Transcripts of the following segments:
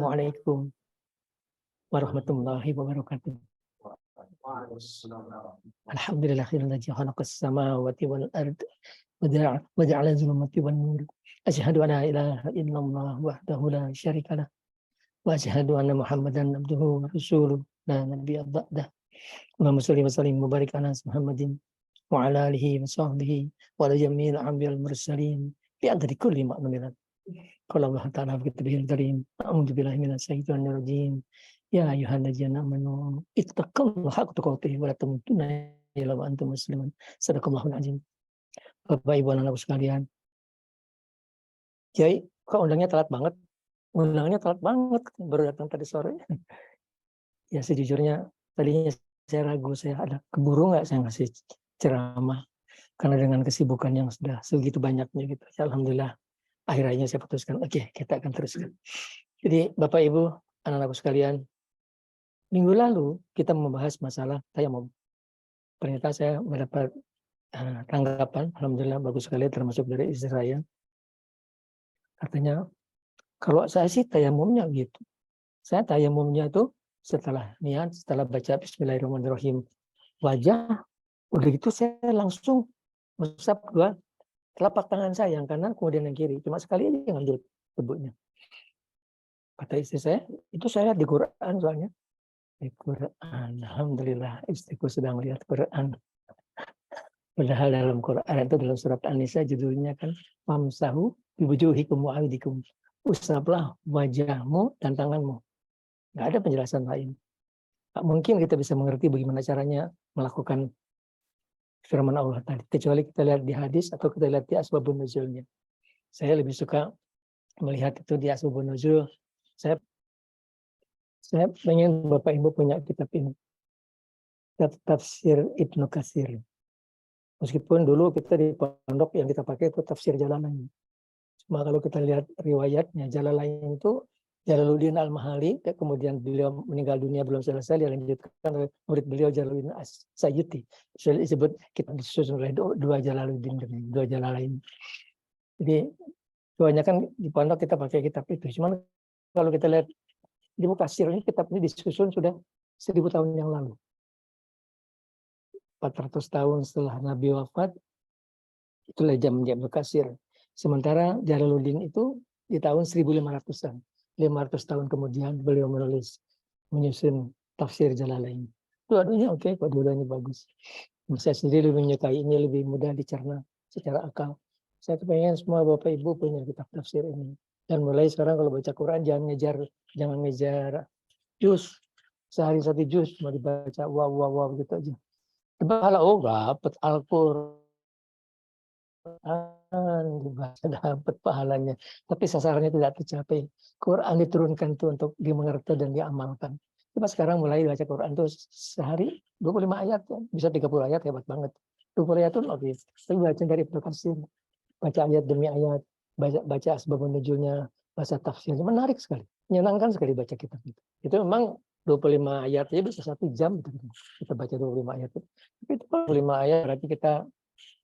Assalamualaikum warahmatullahi wabarakatuh. Alhamdulillahilladzi khalaqas samawati wal ard wa ja'ala zulumati wan nur. Asyhadu an la ilaha illallah wahdahu la syarikalah wa asyhadu anna Muhammadan abduhu wa rasuluh la nabiyya ba'dah. Allahumma shalli wa sallim wa barik ala Muhammadin wa ala alihi wa sahbihi wa ala jami'il anbiya'il mursalin bi adri kulli ma'lumin. Qala Allah ta'ala fi kitabihil karim, a'udzu billahi minasy syaithanir rajim. Ya ayyuhalladzina amanu ittaqullaha haqqa tuqatih wa la tamutunna illa wa antum muslimun. Shadaqallahul azim. Bapak Ibu anak-anakku sekalian. Kiai, kok undangnya telat banget? Undangnya telat banget, baru datang tadi sore. Ya sejujurnya tadinya saya ragu, saya ada keburu nggak saya ngasih ceramah karena dengan kesibukan yang sudah segitu banyaknya gitu. Ya, alhamdulillah akhirnya saya putuskan, oke, kita akan teruskan. Jadi Bapak Ibu, anak-anakku sekalian, minggu lalu kita membahas masalah tayamum. Ternyata saya mendapat tanggapan, alhamdulillah bagus sekali, termasuk dari istri saya. Katanya, kalau saya sih tayamumnya gitu. Saya tayamumnya itu setelah niat, setelah baca Bismillahirrahmanirrahim, wajah, udah gitu saya langsung mengusap dua telapak tangan saya yang kanan kemudian yang kiri, cuma sekali aja ngambil debunya. Kata istri saya, itu saya lihat di Quran soalnya. Di Quran, alhamdulillah istriku sedang lihat Quran. Padahal dalam Quran itu dalam surat An-Nisa judulnya kan famsahu biwujuhikum wa aydikum. Usaplah wajahmu dan tanganmu. Nggak ada penjelasan lain. Tak mungkin kita bisa mengerti bagaimana caranya melakukan firman Allah tadi, kecuali kita lihat di hadis atau kita lihat di asbabun nuzulnya. Saya lebih suka melihat itu di asbabun nuzul. Saya pengen Bapak Ibu punya kitab ini. Tafsir Ibnu Katsir. Meskipun dulu kita di pondok yang kita pakai itu tafsir Jalalain. Cuma kalau kita lihat riwayatnya, Jalalain itu Jalaluddin Al-Mahali, kemudian beliau meninggal dunia belum selesai, dilanjutkan oleh murid beliau Jalaluddin As-Sayyuti. Disebut kita disusun oleh dua Jalaluddin, dua Jalalain. Jadi kebanyakan di pondok kita pakai kitab itu. Cuma kalau kita lihat di Mukatsir ini, kitab ini disusun sudah 1000 tahun yang lalu. 400 tahun setelah Nabi wafat, itulah jam-jam Mukatsir. Sementara Jalaluddin itu di tahun 1500-an. 500 tahun kemudian beliau menyusun tafsir Jalalain. Dua-duanya oke, dua-duanya bagus. Saya sendiri lebih menyukai ini, lebih mudah dicerna secara akal. Saya kepengen semua Bapak Ibu punya kitab tafsir ini. Dan mulai sekarang kalau baca Quran jangan ngejar juz. Sehari 1 juz mau dibaca wow gitu aja. Pahala dapat Al-Qur'an dibaca dapat pahalanya, tapi sasarannya tidak tercapai. Quran diturunkan itu untuk dimengerti dan diamalkan. Coba sekarang mulai baca Quran itu sehari 25 ayat, ya. Bisa 30 ayat, hebat banget. 20 ayat itu oke. Tapi baca dari Ibnu Katsir, baca ayat demi ayat, baca asbabun nuzulnya, baca tafsirnya, menarik sekali, menyenangkan sekali baca kitab itu. Itu memang 25 ayat aja bisa 1 jam kita baca 25 ayat itu. Tapi itu 25 ayat berarti kita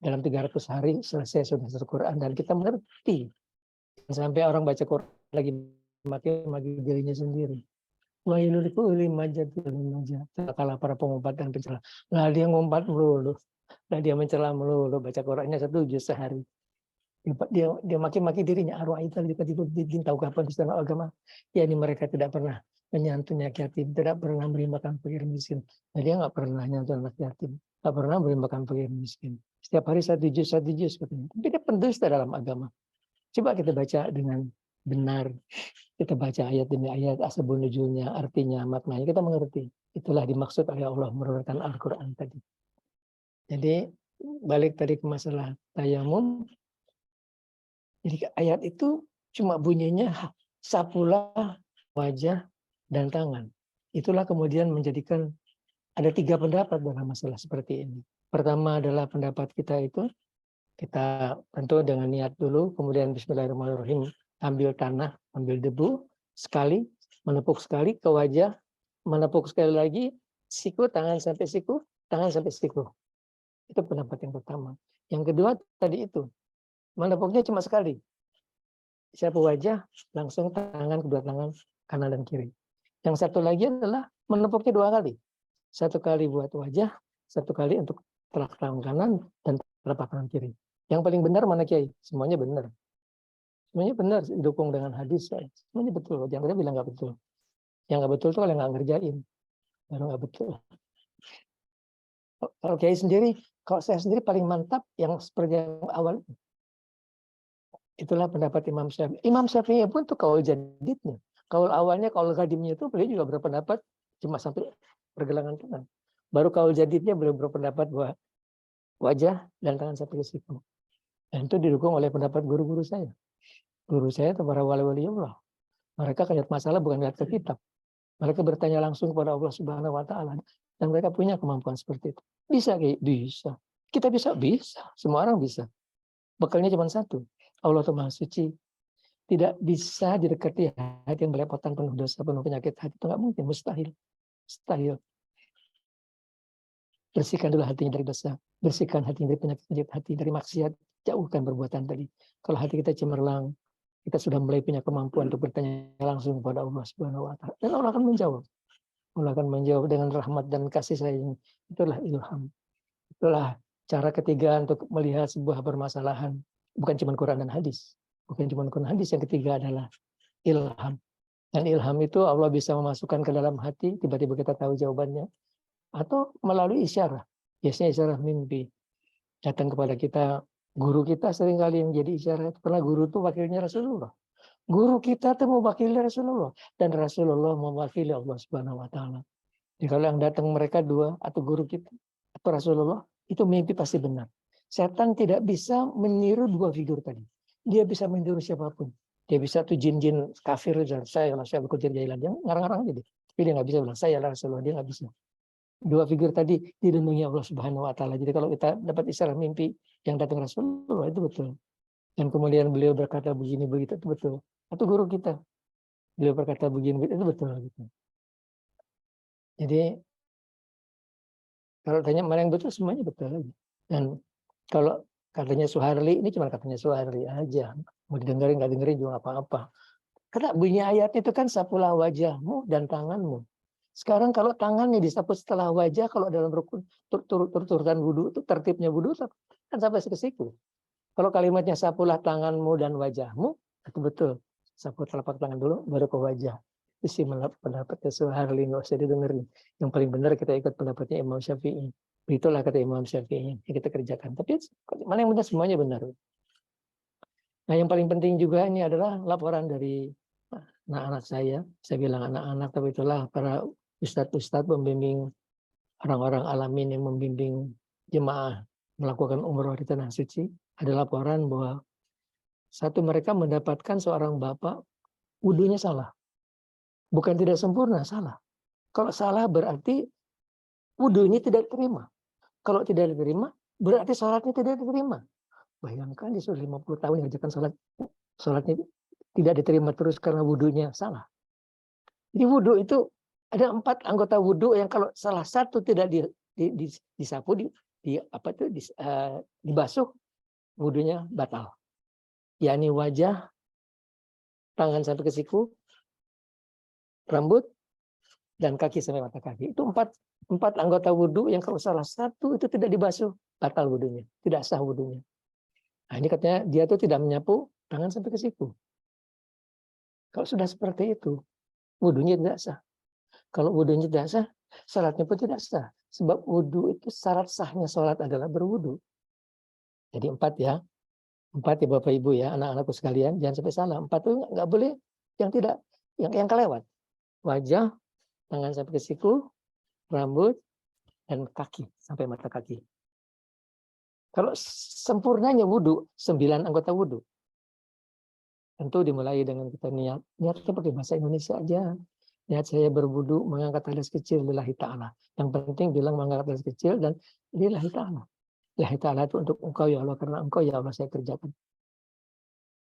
dalam 300 hari selesai sudah satu Quran dan kita mengerti. Sampai orang baca Quran lagi maki dirinya sendiri. Wailul likulli majid. Kalah para pengumpat dan pencela. Lah dia ngumpat melulu. Lah dia mencela melulu, baca Qurannya 1 juz sehari. Dia maki-maki dirinya, arwah itu tahu kapan istilah agama. Ya ini mereka tidak pernah menyantun anak yatim, tidak pernah memberi makan fakir miskin. Nah, dia nggak pernah nyantun anak yatim, nggak pernah memberi makan fakir miskin. Setiap hari 1 juz katanya. Tapi dia pendusta dalam agama. Coba kita baca dengan benar, kita baca ayat demi ayat, asbabun nuzulnya, artinya, maknanya, kita mengerti. Itulah dimaksud oleh Allah menurunkan Al-Quran tadi. Jadi balik tadi ke masalah tayamum. Jadi ayat itu cuma bunyinya sapulah wajah dan tangan. Itulah kemudian menjadikan ada 3 pendapat dalam masalah seperti ini. Pertama adalah pendapat kita itu, kita tentu dengan niat dulu, kemudian bismillahirrahmanirrahim, ambil tanah, ambil debu, sekali, menepuk sekali ke wajah, menepuk sekali lagi, siku, tangan sampai siku, tangan sampai siku. Itu pendapat yang pertama. Yang kedua tadi itu, menepuknya cuma sekali. Siapa wajah, langsung tangan, kedua tangan kanan dan kiri. Yang satu lagi adalah menepuknya 2 kali. 1 kali buat wajah, 1 kali untuk telapak tangan kanan dan telapak tangan kiri. Yang paling benar mana Kiai? Semuanya benar. Semuanya benar, didukung dengan hadis. Semuanya betul. Jangan bilang nggak betul. Yang nggak betul itu kalau nggak ngerjain. Baru nggak betul. Kalau Kiai sendiri, kalau saya sendiri paling mantap yang seperti yang awal. Itulah pendapat Imam Syafi'i. Imam Syafi'i pun tuh kaul jadidnya. Kaul awalnya, kaul kadimnya itu beliau juga berpendapat cuma sampai pergelangan tangan. Baru kaul jadidnya beliau berpendapat bahwa wajah dan tangan sampai ke siku. Dan itu didukung oleh pendapat guru-guru saya. Guru saya itu para wali-wali Allah. Mereka lihat masalah bukan lihat ke kitab. Mereka bertanya langsung kepada Allah Subhanahu wa taala dan mereka punya kemampuan seperti itu. Bisa Kiai? Bisa. Kita bisa? Bisa. Semua orang bisa. Bekalnya cuma satu. Allah itu Maha Suci. Tidak bisa didekati hati yang belepotan, penuh dosa, penuh penyakit hati. Itu nggak mungkin, mustahil. Mustahil. Bersihkan dulu hatinya dari dosa. Bersihkan hatinya dari penyakit hati, dari maksiat. Jauhkan perbuatan tadi. Kalau hati kita cemerlang, kita sudah mulai punya kemampuan untuk bertanya langsung kepada Allah Subhanahu wa taala. Dan Allah akan menjawab. Allah akan menjawab dengan rahmat dan kasih sayang. Itulah ilham. Itulah cara ketiga untuk melihat sebuah permasalahan. Bukan cuma Quran dan hadis. Bukan cuma Quran dan hadis. Yang ketiga adalah ilham. Dan ilham itu Allah bisa memasukkan ke dalam hati, tiba-tiba kita tahu jawabannya. Atau melalui isyarat. Biasanya isyarat mimpi. Datang kepada kita, guru kita seringkali yang jadi isyarat. Karena guru itu wakilnya Rasulullah. Guru kita itu mewakili Rasulullah. Dan Rasulullah mewakili Allah Subhanahu wa taala. Jadi kalau yang datang mereka dua, atau guru kita, atau Rasulullah, itu mimpi pasti benar. Setan tidak bisa meniru dua figur tadi. Dia bisa meniru siapapun. Dia bisa tuh jin-jin kafir, saya berkutir jailan. Dia ngarang-ngarang aja deh. Tapi dia nggak bisa bilang, saya lah Rasulullah. Dia nggak bisa. Dua figur tadi dilindungi Allah Subhanahu wa taala. Jadi kalau kita dapat isyarat mimpi yang datang Rasulullah, itu betul. Dan kemudian beliau berkata begini begitu, itu betul. Atau guru kita, beliau berkata begini begitu, itu betul gitu. Jadi kalau tanya mana yang betul, semuanya betul. Dan kalau katanya Suharli, ini cuma katanya Suharli aja. Mau didengerin nggak dengerin juga apa-apa. Karena bunyi ayatnya itu kan sapulah wajahmu dan tanganmu. Sekarang kalau tangannya disapu setelah wajah, kalau dalam rukun turutan wudhu itu tertibnya wudhu kan sampai ke siku. Kalau kalimatnya sapulah tanganmu dan wajahmu, itu betul. Sapu telapak tangan dulu, baru ke wajah. Itu sih pendapatnya Suharli, nggak usah didengerin. Yang paling benar kita ikut pendapatnya Imam Syafi'i. Itulah kata Imam Syafi'i yang kita kerjakan. Tapi mana yang benar, semuanya benar. Nah yang paling penting juga ini adalah laporan dari anak-anak saya bilang anak-anak, tapi itulah para ustadz-ustadz pembimbing orang-orang alamin yang membimbing jemaah melakukan umroh di Tanah Suci. Ada laporan bahwa satu mereka mendapatkan seorang bapak wudunya salah. Bukan tidak sempurna, salah. Kalau salah berarti wudunya tidak diterima. Kalau tidak diterima, berarti sholatnya tidak diterima. Bayangkan dia sudah 50 tahun mengerjakan sholatnya tidak diterima terus karena wudunya salah. Jadi wudhu itu ada 4 anggota wudhu yang kalau salah satu tidak disapu, dibasuh, wudhunya batal. Yakni wajah, tangan sampai ke siku, rambut, dan kaki sampai mata kaki. Itu empat anggota wudhu yang kalau salah satu itu tidak dibasuh, batal wudhunya, tidak sah wudhunya. Nah ini katanya dia tuh tidak menyapu tangan sampai ke siku. Kalau sudah seperti itu, wudhunya tidak sah. Kalau wudhunya tidak sah, salatnya pun tidak sah. Sebab wudhu itu syarat sahnya salat adalah berwudhu. Jadi 4 ya. 4 ya Bapak Ibu ya, anak-anakku sekalian, jangan sampai salah. 4 itu nggak boleh yang kelewat. Wajah, tangan sampai ke siku, rambut, dan kaki sampai mata kaki. Kalau sempurnanya wudhu, 9 anggota wudhu. Tentu dimulai dengan kita niatnya pakai bahasa Indonesia aja. Niat saya berwudhu mengangkat hadas kecil lillahi ta'ala. Yang penting bilang mengangkat hadas kecil dan lillahi ta'ala. Lillahi ta'ala itu untuk engkau ya Allah, karena engkau ya Allah saya kerjakan.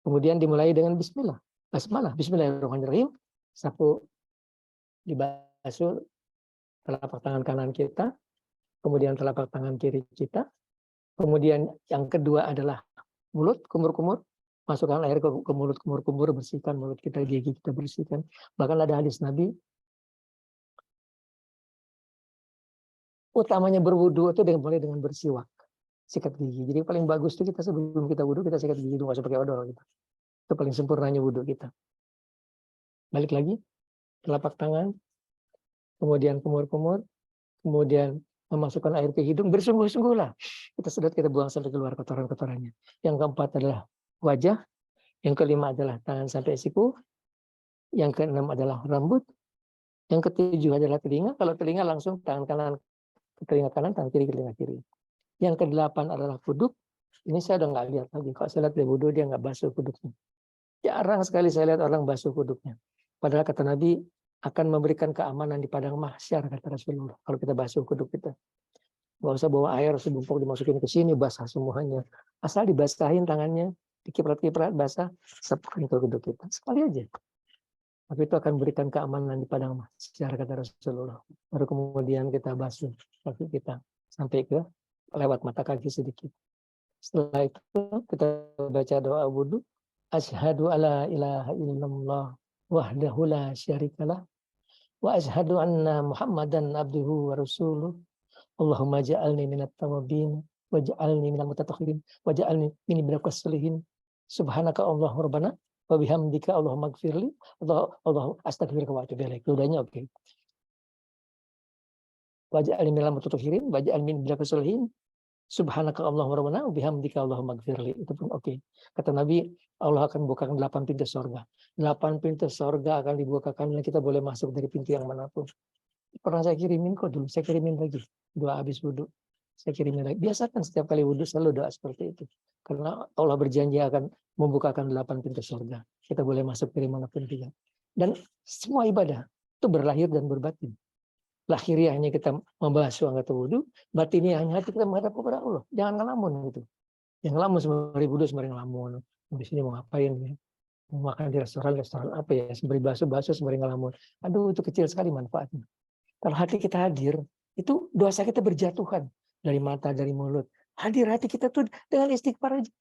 Kemudian dimulai dengan bismillah. Basmalah, bismillahirrahmanirrahim. Sapu dibasuh telapak tangan kanan kita, kemudian telapak tangan kiri kita. Kemudian yang kedua adalah mulut, kumur-kumur, Masukkan air ke mulut, kumur-kumur, bersihkan mulut kita, gigi kita bersihkan. Bahkan ada hadis Nabi, utamanya berwudu itu mulai dengan bersiwak, sikat gigi. Jadi paling bagus itu kita sebelum kita wudu, kita sikat gigi dulu, nggak usah pakai odol gitu. Itu paling sempurnanya wudu kita. Balik lagi, telapak tangan, kemudian kumur-kumur, kemudian memasukkan air ke hidung, bersungguh-sungguhlah. Kita sedot, kita buang sampai keluar kotoran-kotorannya. Yang keempat adalah wajah, yang kelima adalah tangan sampai siku, yang keenam adalah rambut, yang ketujuh adalah telinga. Kalau telinga langsung tangan kanan ke telinga kanan, tangan kiri ke telinga kiri. Yang kedelapan adalah kuduk. Ini saya udah nggak lihat lagi. Kalau saya lihat dia wudhu, dia nggak basuh kuduknya. Jarang sekali saya lihat orang basuh kuduknya. Padahal kata Nabi akan memberikan keamanan di padang mahsyar, kata Rasulullah. Kalau kita basuh kuduk kita. Nggak usah bawa air sebumpuk dimasukin ke sini, basah semuanya. Asal dibasahin tangannya, dikiprat-kiprat, basah, sepuluh ke kuduk kita. Sekali aja. Tapi itu akan memberikan keamanan di padang mahsyar, kata Rasulullah. Baru kemudian kita basuh kaki kita sampai ke lewat mata kaki sedikit. Setelah itu kita baca doa wudhu. Asyhadu alla ilaha illallah wahdahu la syarikalah wa asyhadu anna Muhammadan abduhu wa rasuluh. Allahumma ja'alni minat tawabin waj'alni minal mutatahhirin waj'alni min ibadikas sholihin. Subhanaka Allahumma rabbana wa bihamdika Allahumma ighfirli. Allah astaghfiruka wa atubu ilaik. Udahnya oke. Waj'alni minal mutatahhirin waj'alni min ibadikas sholihin. Subhanaka Allahumma rabbana wa bihamdika Allahumma ighfirli. Itu pun oke. Kata Nabi, Allah akan bukakan 8 pintu surga. 8 pintu surga akan dibukakan dan kita boleh masuk dari pintu yang manapun. Pernah saya kirimin kok dulu, saya kirimin lagi. Doa habis wudhu, saya kirimin lagi. Biasakan setiap kali wudhu selalu doa seperti itu. Karena Allah berjanji akan membukakan 8 pintu surga. Kita boleh masuk dari manapun juga. Dan semua ibadah itu berlahir dan berbatin. Lahiriahnya kita membasuh anggota wudhu, batiniahnya hati kita menghadap kepada Allah. Jangan ngelamun gitu. Yang ngelamun sembari wudhu, sembari ngelamun. Di sini mau ngapain ya? Mau makan di restoran apa ya? Sembari basuh, sembari ngelamun. Aduh, itu kecil sekali manfaatnya. Kalau hati kita hadir, itu dosa kita berjatuhan dari mata, dari mulut. Hadir hati kita tuh dengan istighfar aja.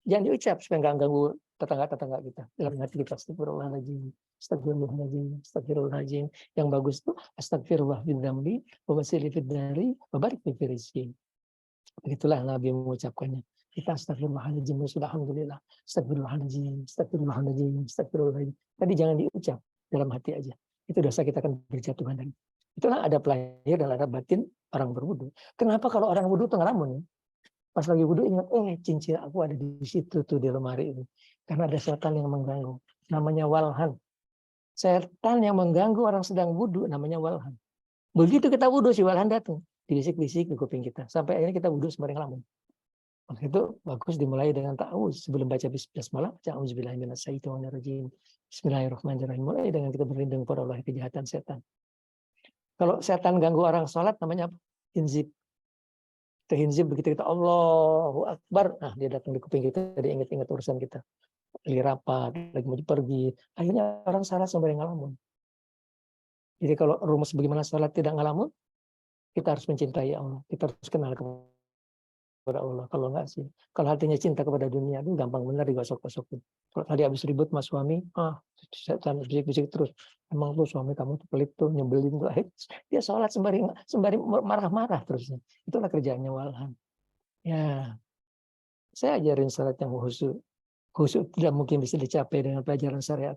Jangan diucap supaya nggak ganggu tetangga-tetangga kita. Dalam hati kita astagfirullahaladzim, astagfirullahaladzim, astagfirullahaladzim. Yang bagus tuh astagfirullah fid dzambi wa basili fid dari wa barik fi rizqi. Begitulah Nabi mengucapkannya. Kita astagfirullahaladzim, alhamdulillah. Astagfirullahaladzim, astagfirullahaladzim, astagfirullahaladzim. Tadi jangan diucap, dalam hati aja. Itu dosa kita akan berjatuhan dari. Itulah adab lahir dan adab batin orang berwudu. Kenapa kalau orang wudu tuh ngelamun ya? Pas lagi wudhu ingat, cincin aku ada di situ tuh di lemari ini. Karena ada setan yang mengganggu. Namanya walhan. Setan yang mengganggu orang sedang wudhu namanya walhan. Begitu kita wudhu si walhan datang. Dibisik-bisik di kuping kita. Sampai akhirnya kita wudhu sembari ngelamun. Maka itu bagus dimulai dengan ta'awuz. Sebelum baca bismillah, a'udzubillahi minasyaitonirrajim. Bismillahirrahmanirrahim. Mulai dengan kita berlindung kepada Allah kejahatan setan. Kalau setan ganggu orang sholat namanya apa? Hinzib. Hinzib begitu kita Allahu Akbar, nah dia datang di kuping kita, dia ingat-ingat urusan kita, lagi rapat, lagi mau pergi, akhirnya orang salah sembari ngelamun. Jadi kalau rumus bagaimana salat tidak ngelamun, kita harus mencintai Allah, kita harus kenal kepada Allah. Kalau enggak sih, kalau hatinya cinta kepada dunia, itu gampang benar digosok-gosokin. Kalau tadi habis ribut sama suami, setan bisik-bisik terus, emang tuh suami kamu tuh pelit tuh, nyebelin tuh, dia sholat sembari marah-marah terusnya. Itulah kerjaannya walhan. Ya, saya ajarin salat yang khusyuk. Khusyuk tidak mungkin bisa dicapai dengan pelajaran syariat.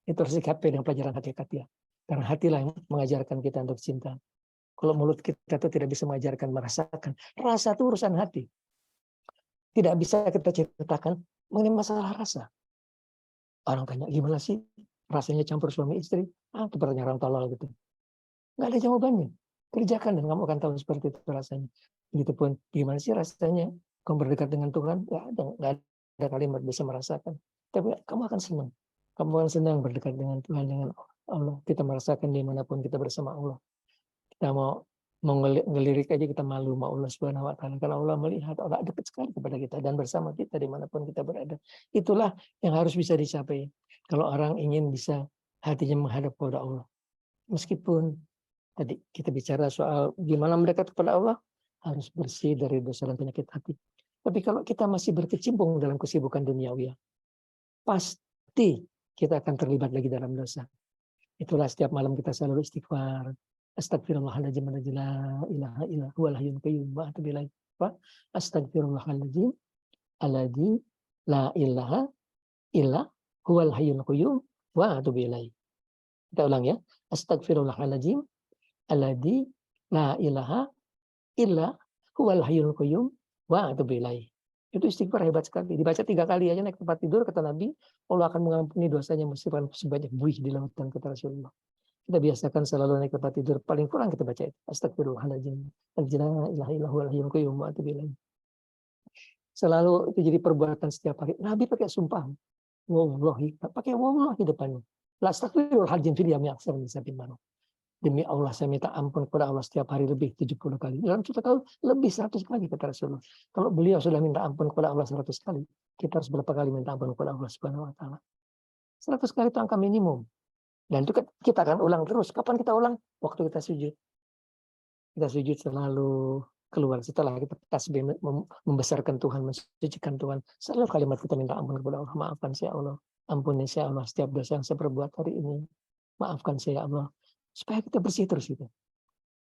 Itu harus dicapai dengan pelajaran hakikat. Karena hatilah yang mengajarkan kita untuk cinta. Kalau mulut kita itu tidak bisa mengajarkan merasakan. Rasa itu urusan hati. Tidak bisa kita ceritakan mengenai masalah rasa. Orang tanya, gimana sih rasanya campur suami istri? Itu pertanyaan orang tolol gitu. Nggak ada jawabannya. Kerjakan dan kamu akan tahu seperti itu rasanya. Begitupun, gimana sih rasanya kamu berdekat dengan Tuhan? Nggak ada kalimat bisa merasakan. Tapi kamu akan senang. Kamu akan senang berdekat dengan Tuhan, dengan Allah. Kita merasakan dimanapun kita bersama Allah. Kita mau ngelirik aja kita malu sama Allah Subhanahu wa taala. Karena Allah melihat, Allah dekat sekali kepada kita dan bersama kita dimanapun kita berada. Itulah yang harus bisa dicapai. Kalau orang ingin bisa hatinya menghadap kepada Allah. Meskipun tadi kita bicara soal gimana mendekat kepada Allah, harus bersih dari dosa dan penyakit hati. Tapi kalau kita masih berkecimpung dalam kesibukan duniawi, pasti kita akan terlibat lagi dalam dosa. Itulah setiap malam kita selalu istighfar. Astagfirullahaladzim, la ilaha illa huwal hayyul qayyum wa atubu ilaih. Astagfirullahaladzim, alladzi la ilaha illa huwal hayyul qayyum wa atubu ilaih. Kita ulang ya. Astagfirullahaladzim, alladzi la ilaha illa huwal hayyul qayyum wa atubu ilaih. Itu istighfar hebat sekali. Dibaca 3 kali aja naik tempat tidur, kata Nabi, Allah akan mengampuni dosanya meskipun sebanyak buih di lautan, kata Rasulullah. Kita biasakan selalu naik tempat tidur, paling kurang kita baca itu. Astagfirullahaladzim. La ilaha illa huwal hayyul qayyum wa atubu ilaih. Selalu itu jadi perbuatan setiap hari. Nabi pakai sumpah. Wallahi, pakai wallahi depannya. La astagfirullahaladzim fil yawmi aksar min 70 marrah. Demi Allah saya minta ampun kepada Allah setiap hari lebih 70 kali. Dalam kita tahu lebih 100 kali, kata Rasulullah. Kalau beliau sudah minta ampun kepada Allah 100 kali, kita harus berapa kali minta ampun kepada Allah Subhanahu wa taala? 100 kali itu angka minimum. Dan itu kita akan ulang terus. Kapan kita ulang? Waktu kita sujud. Kita sujud selalu keluar setelah kita tasbih membesarkan Tuhan, mensucikan Tuhan. Selalu kalimat kita minta ampun kepada Allah. Maafkan saya Allah. Ampuni saya Allah setiap dosa yang saya perbuat hari ini. Maafkan saya Allah. Supaya kita bersih terus gitu.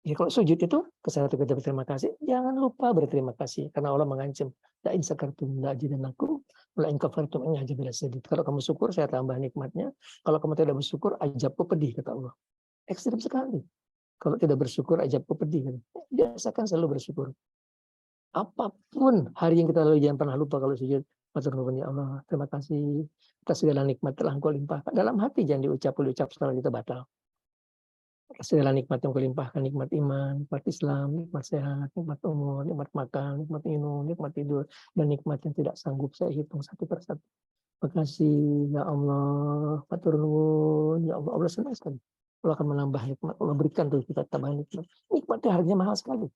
Ya, kalau sujud itu kesalahan kita berterima kasih, jangan lupa berterima kasih karena Allah mengancam, la in sakartum la azidannakum wa la in kafartum in azabi lasyadid. Kalau kamu syukur saya tambah nikmatnya, kalau kamu tidak bersyukur azabku pedih, kata Allah. Ekstrim sekali. Kalau tidak bersyukur azabku pedih. Biasakan selalu bersyukur. Apapun hari yang kita lalui jangan pernah lupa kalau sujud. Matur nuwun ya Allah, terima kasih atas segala nikmat telah Engkau limpahkan. Dalam hati jangan diucap setelah kita batal. Segala nikmat yang kulimpahkan, nikmat iman, nikmat Islam, nikmat sehat, nikmat umur, nikmat makan, nikmat minum, nikmat tidur, dan nikmat yang tidak sanggup saya hitung satu persatu. Terima kasih ya Allah, matur nuwun ya Allah. Allah senang sekali. Allah akan menambah nikmat, Allah berikan tuh kita tambahan nikmat. Nikmatnya harganya mahal sekali.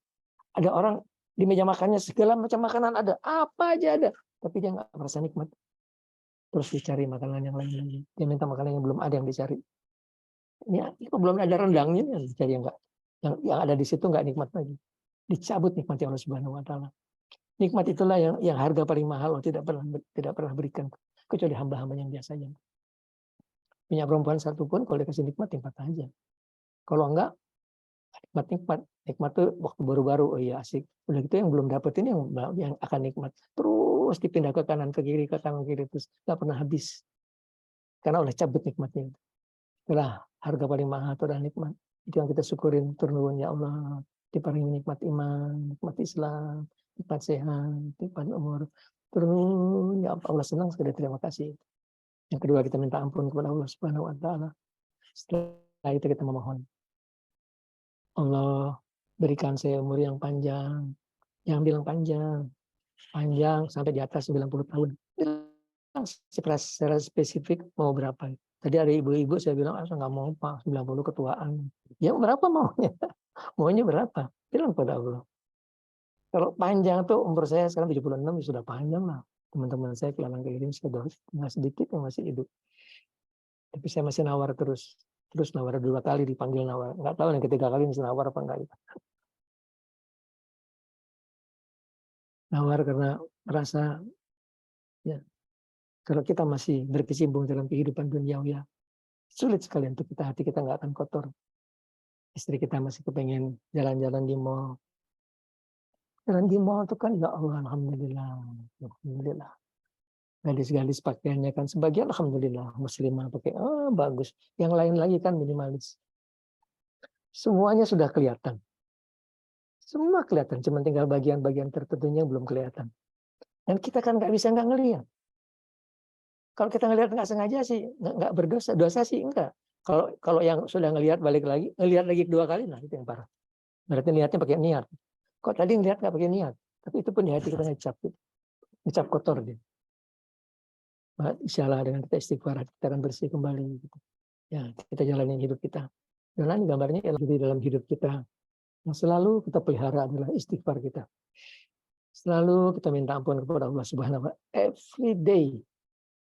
Ada orang di meja makannya segala macam makanan ada, apa aja ada, tapi dia nggak merasa nikmat. Terus dicari makanan yang lain lagi. Dia minta makanan yang belum ada yang dicari. Ini itu belum ada rendangnya, jadi yang ada di situ nggak nikmat lagi. Dicabut nikmat Allah Subhanahu wa taala. Nikmat itulah yang harga paling mahal Allah tidak pernah berikan kecuali hamba-hamba yang biasanya. Punya perempuan satu pun kalau dikasih nikmat aja. Kalau enggak nikmat tuh waktu baru-baru, oh iya asik. Udah gitu yang belum dapetin yang akan nikmat. Terus dipindah ke kanan ke kiri ke kanan ke kiri terus nggak pernah habis. Karena oleh cabut nikmatnya. Itulah harga paling mahal itu adalah nikmat. Itu yang kita syukurin, turun ya Allah. Diparingi nikmat iman, nikmat Islam, nikmat sehat, nikmat umur. Turun ya Allah, senang sekali, terima kasih. Yang kedua kita minta ampun kepada Allah Subhanahu wa taala. Setelah itu kita memohon, Allah berikan saya umur yang panjang. Yang bilang panjang sampai di atas 90 tahun. Secara spesifik mau berapa? Tadi ada ibu-ibu saya bilang, nggak mau Pak, 90 ketuaan. Ya berapa maunya? Maunya berapa? Bilang pada Allah. Kalau panjang tuh umur saya sekarang 76 sudah panjang lah. Teman-teman saya keliling sudah tinggal sedikit yang masih hidup. Tapi saya masih nawar terus. Terus nawar 2 kali dipanggil nawar. Nggak tahu yang ketiga kali masih nawar apa enggak. Nawar karena merasa ya kalau kita masih berkecimpung dalam kehidupan duniawi, sulit sekali untuk hati kita nggak akan kotor. Istri kita masih kepengen jalan-jalan di mall. Jalan di mall itu kan ya Allah, alhamdulillah. Gadis-gadis pakaiannya kan sebagian alhamdulillah muslimah pakai bagus. Yang lain lagi kan minimalis. Semuanya sudah kelihatan. Semua kelihatan, cuma tinggal bagian-bagian tertentunya yang belum kelihatan. Dan kita kan nggak bisa nggak ngelihat. Kalau kita ngelihat nggak sengaja sih nggak berdosa, dosa sih enggak. Kalau yang sudah ngelihat balik lagi, ngelihat lagi 2 kali, nah itu yang parah. Berarti niatnya pakai niat. Kok tadi ngelihat nggak pakai niat, tapi itu pun di hati kita ngecap kotor dia. Insyaallah dengan kita istighfar kita akan bersih kembali. Gitu. Ya kita jalanin hidup kita. Dan gambarnya di dalam hidup kita yang selalu kita pelihara adalah istighfar kita. Selalu kita minta ampun kepada Allah Subhanahu wa taala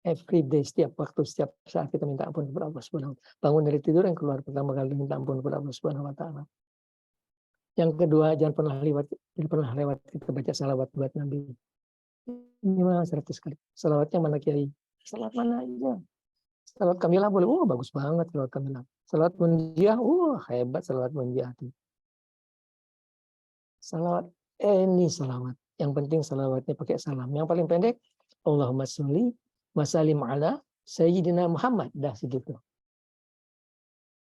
every day, setiap waktu, setiap saat kita minta ampun kepada Allah Subhanahu wa taala. Bangun dari tidur yang keluar pertama kali minta ampun kepada Allah Subhanahu wa taala. Yang kedua, jangan pernah lewat kita baca salawat buat Nabi. Minimal 100 kali. Salawatnya mana Kiai? Salawat mana aja. Salawat Kamilah boleh, bagus banget salawat Kamilah. Salawat Munjiah, hebat salawat Munjiah tuh. Salawat, ini salawat. Yang penting salawatnya pakai salam. Yang paling pendek, Allahumma sholli wa sallim ala Sayyidina Muhammad. Dah segitu.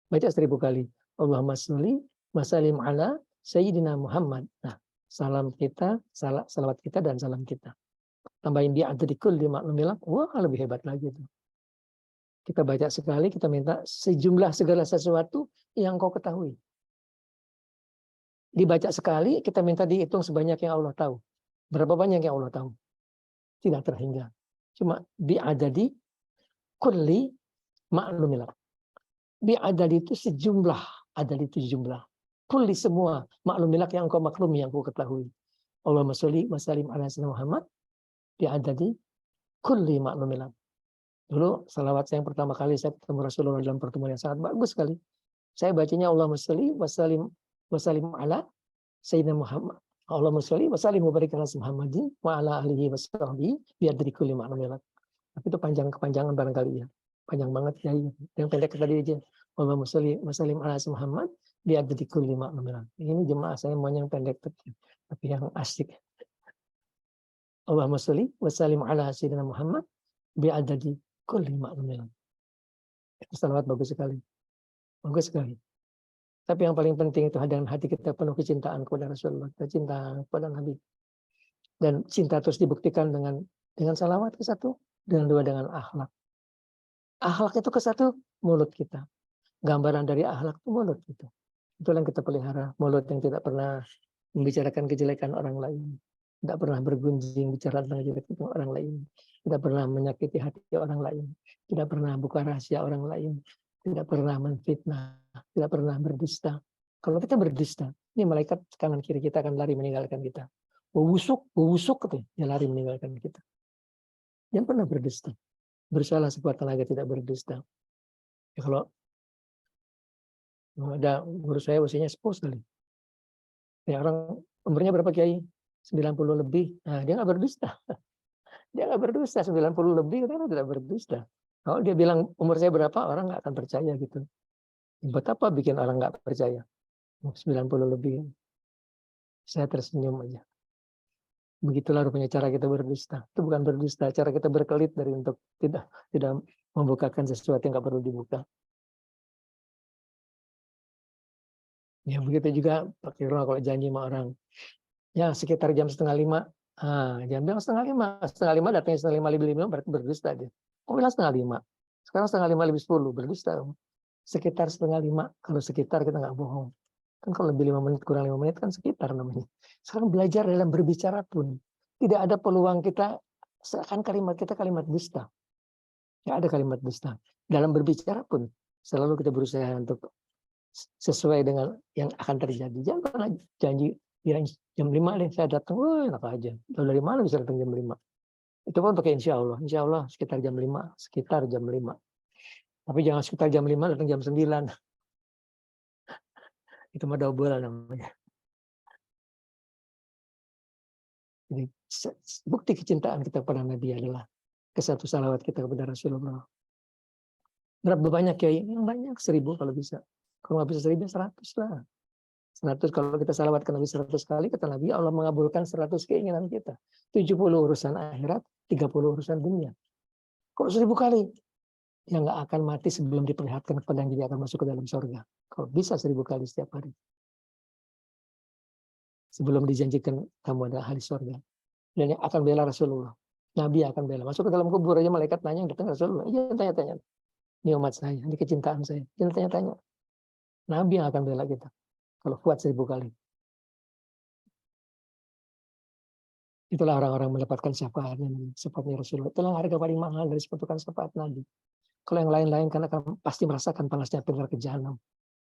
Baca 1000 kali. Allahumma sholli wa sallim ala Sayyidina Muhammad. Nah, salam kita, salawat kita dan salam kita. Tambahin dia ada di kulli maklumillah, lebih hebat lagi tuh. Kita baca sekali, kita minta sejumlah segala sesuatu yang kau ketahui. Dibaca sekali, kita minta dihitung sebanyak yang Allah tahu. Berapa banyak yang Allah tahu? Tidak terhingga. Cuma bi'adadi kulli maklumillah. Bi'adadi itu sejumlah, adadi itu jumlah. Kulli semua maklumillah yang kau maklumi, yang kau ketahui. Allahumma sholli wa sallim ala sayyidina Muhammad bi'adadi kulli maklumillah. Dulu salawat saya yang pertama kali saya ketemu Rasulullah dalam pertemuan yang sangat bagus sekali. Saya bacanya Allahumma sholli wa sallim ala Sayyidina Muhammad. Allahumma sholli wa sallim wa barik ala Muhammadin wa ala alihi wa sahbihi bi'adadi kulli maklumillah. Tapi itu kepanjangan barangkali ya. Panjang banget ya. Yang pendek tadi aja. Allahumma sholli wa sallim ala Muhammad bi'adadi kulli maklumillah. Ini jemaah saya mau yang pendek tapi yang asik. Allahumma sholli wa sallim ala Sayyidina Muhammad bi'adadi kulli maklumillah. Itu salawat bagus sekali. Bagus sekali. Tapi yang paling penting itu dengan hati kita penuh kecintaan kepada Rasulullah, kita cinta kepada Nabi. Dan cinta terus dibuktikan dengan salawat ke satu, dengan dua dengan akhlak. Akhlak itu ke satu, mulut kita. Gambaran dari akhlak itu mulut itu. Itulah yang kita pelihara, mulut yang tidak pernah membicarakan kejelekan orang lain. Tidak pernah bergunjing bicara tentang kejelekan orang lain. Tidak pernah menyakiti hati orang lain. Tidak pernah buka rahasia orang lain. Tidak pernah menfitnah. Tidak pernah berdusta. Kalau kita berdusta, ini malaikat kanan kiri kita akan lari meninggalkan kita. Bewusuk gitu, dia lari meninggalkan kita. Jangan pernah berdusta. Bersalah sekuat tenaga tidak berdusta. Ya, kalau ada guru saya usianya sepuh sekali. Ya, orang umurnya berapa Kiai? 90 lebih. Nah, dia nggak berdusta. Dia nggak berdusta, 90 lebih, karena tidak berdusta. Kalau dia bilang umur saya berapa, orang nggak akan percaya gitu. Buat apa bikin orang nggak percaya? 90 lebih. Saya tersenyum aja. Begitulah rupanya cara kita berdusta. Itu bukan berdusta, cara kita berkelit dari untuk tidak membukakan sesuatu yang nggak perlu dibuka. Ya begitu juga Pak Kirno kalau janji sama orang. Ya sekitar jam 4:30. Jam 4:30 datangnya 4:30 lebih 5 berarti berdusta dia. Kok bilang 4:30? Sekarang 4:30 lebih 10 berdusta. Sekitar 4:30, kalau sekitar kita nggak bohong. Kan kalau lebih 5 menit kurang 5 menit kan sekitar namanya. Sekarang belajar dalam berbicara pun tidak ada peluang kita seakan kalimat kita kalimat dusta. Nggak ada kalimat dusta. Dalam berbicara pun selalu kita berusaha untuk sesuai dengan yang akan terjadi. Jangan pernah janji jam 5 deh saya datang, enak aja. Tahu dari mana bisa datang jam 5? Itu pun pakai insya Allah sekitar jam 5, Tapi jangan sekitar jam 5 datang jam 9. Itu mah double namanya. Jadi bukti kecintaan kita kepada Nabi adalah kesatu salawat kita kepada Rasulullah. Berapa banyak ya? Yang banyak 1000 kalau bisa. Kalau nggak bisa 1000, 100 lah. 100 kalau kita salawat ke Nabi 100 kali, kata Nabi Allah mengabulkan 100 keinginan kita. 70 urusan akhirat, 30 urusan dunia. Kalau 1000 kali, yang nggak akan mati sebelum diperlihatkan kepada yang dia akan masuk ke dalam surga. Kalau bisa 1000 kali setiap hari. Sebelum dijanjikan kamu adalah ahli surga. Dan yang akan bela Rasulullah. Nabi akan bela. Masuk ke dalam kubur aja malaikat nanya yang datang Rasulullah. Iya tanya-tanya. Ini umat saya, ini kecintaan saya. Jangan tanya-tanya. Nabi yang akan bela kita. Kalau kuat 1000 kali. Itulah orang-orang mendapatkan syafaatnya Rasulullah. Itulah harga paling mahal dari sepatukan syafaat Nabi. Kalau yang lain-lain kan akan pasti merasakan panasnya api neraka jahanam.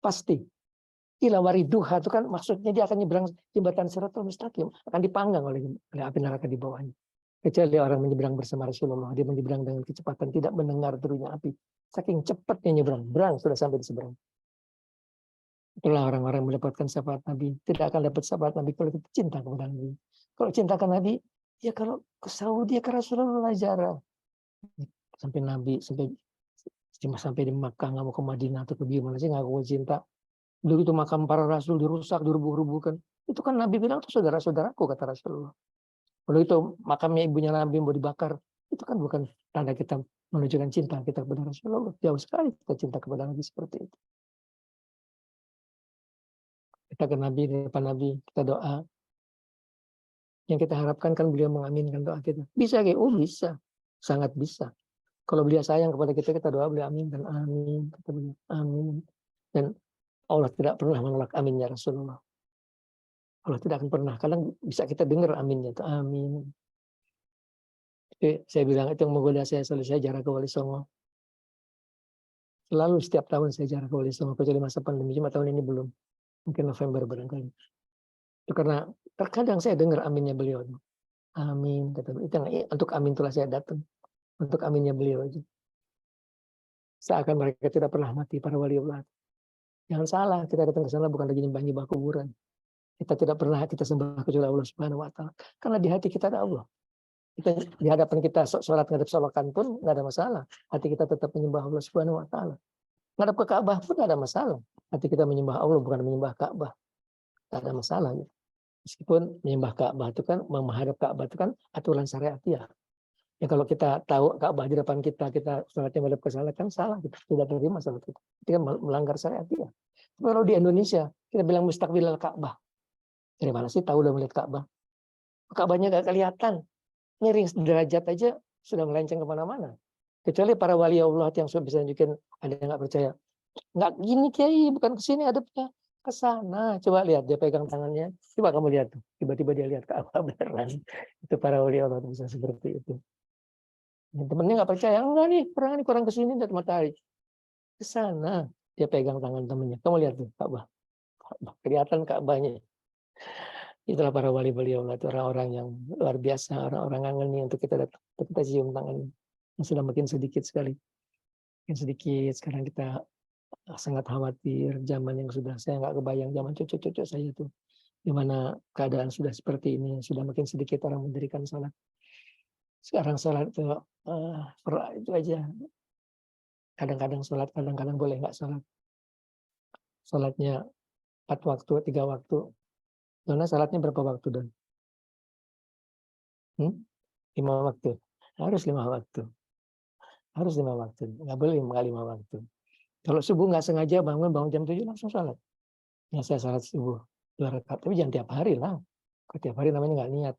Pasti. Ila wariduha itu kan maksudnya dia akan nyebrang jembatan Shiratal Mustaqim, akan dipanggang oleh api neraka di bawahnya. Kecuali orang menyeberang bersama Rasulullah, dia menyeberang dengan kecepatan, tidak mendengar derunya api. Saking cepatnya nyebrang, sudah sampai di seberang. Itulah orang-orang mendapatkan syafaat Nabi. Tidak akan dapat syafaat Nabi kalau kita cinta kepada Nabi. Kalau cinta ke Nabi, ya kalau ke Saudi, ke Rasulullah jarang. sampai Nabi sampai di Makkah nggak mau ke Madinah atau ke gimana sih ngaku cinta. Begitu makam para rasul dirusak, dirubuh-rubuhkan. Itu kan Nabi bilang itu saudara-saudaraku kata Rasulullah. Kalau itu makamnya ibunya Nabi mau dibakar, itu kan bukan tanda kita menunjukkan cinta kita kepada Rasulullah. Jauh sekali kita cinta kepada Nabi seperti itu. Kita ke Nabi, di depan Nabi, kita doa. Yang kita harapkan kan beliau mengaminkan doa kita. Bisa kayak, bisa. Sangat bisa. Kalau beliau sayang kepada kita, kita doa beliau amin dan amin. Kata beliau, amin. Dan Allah tidak pernah menolak aminnya Rasulullah. Allah tidak akan pernah. Kadang bisa kita dengar aminnya itu amin. Jadi saya bilang itu yang menggoda saya selalu saya jarang ke Wali Songo. Selalu setiap tahun saya jarang ke Wali Songo kecuali masa pandemi. Cuma tahun ini belum. Mungkin November barangkali. Itu karena terkadang saya dengar aminnya beliau. Amin. Kata beliau. Itu untuk amin itulah saya datang. Untuk aminnya beliau aja. Seakan mereka tidak pernah mati para wali Allah. Jangan salah, kita datang ke sana bukan lagi nyembah kuburan. Kita tidak pernah kita sembah kecuali Allah Subhanahu wa taala. Karena di hati kita ada Allah. Kita di hadapan kita sholat ngadep solokan pun nggak ada masalah. Hati kita tetap menyembah Allah Subhanahu wa taala. Ngadep ke Ka'bah pun nggak ada masalah. Hati kita menyembah Allah bukan menyembah Ka'bah. Nggak ada masalah. Meskipun menyembah Ka'bah itu kan menghadap Ka'bah itu kan aturan syariatiyah. Ya kalau kita tahu Ka'bah di depan kita sholatnya menghadap ke sana kan salah, kita tidak terima salat kita. Itu kan melanggar syariatiyah. Kalau di Indonesia kita bilang mustaqbilal Ka'bah. Dari mana sih tahu udah melihat Ka'bah? Ka'bahnya nggak kelihatan. Miring derajat aja sudah melenceng kemana-mana. Kecuali para wali Allah yang sudah bisa nunjukin ada yang nggak percaya. Nggak gini Kiai, bukan ke sini hadapnya. Ke sana. Coba lihat dia pegang tangannya. Coba kamu lihat tuh. Tiba-tiba dia lihat Ka'bah beneran. Itu para wali Allah bisa seperti itu. Temennya nggak percaya, enggak nih, kurang ke sini lihat matahari. Ke sana dia pegang tangan temennya. Kamu lihat tuh Ka'bah. Kelihatan Ka'bahnya. Itulah para wali-wali Allah, itu orang-orang yang luar biasa, orang-orang kangen nih untuk kita datang, untuk kita cium tangannya. Yang sudah makin sedikit sekali. Makin sedikit, sekarang kita sangat khawatir zaman yang sudah, saya nggak kebayang zaman cucu-cucu saya tuh. Di mana keadaan sudah seperti ini, sudah makin sedikit orang mendirikan salat. Sekarang salat itu, itu aja. Kadang-kadang salat, kadang-kadang boleh nggak salat. Salatnya 4 waktu, 3 waktu. Dona salatnya berapa waktu, Don? 5 waktu. Harus 5 waktu. Harus 5 waktu. Nggak boleh 5 waktu. Kalau subuh nggak sengaja bangun jam 7 langsung salat. Ya saya salat subuh 2 rakaat. Tapi jangan tiap hari lah. Kalau tiap hari namanya nggak niat.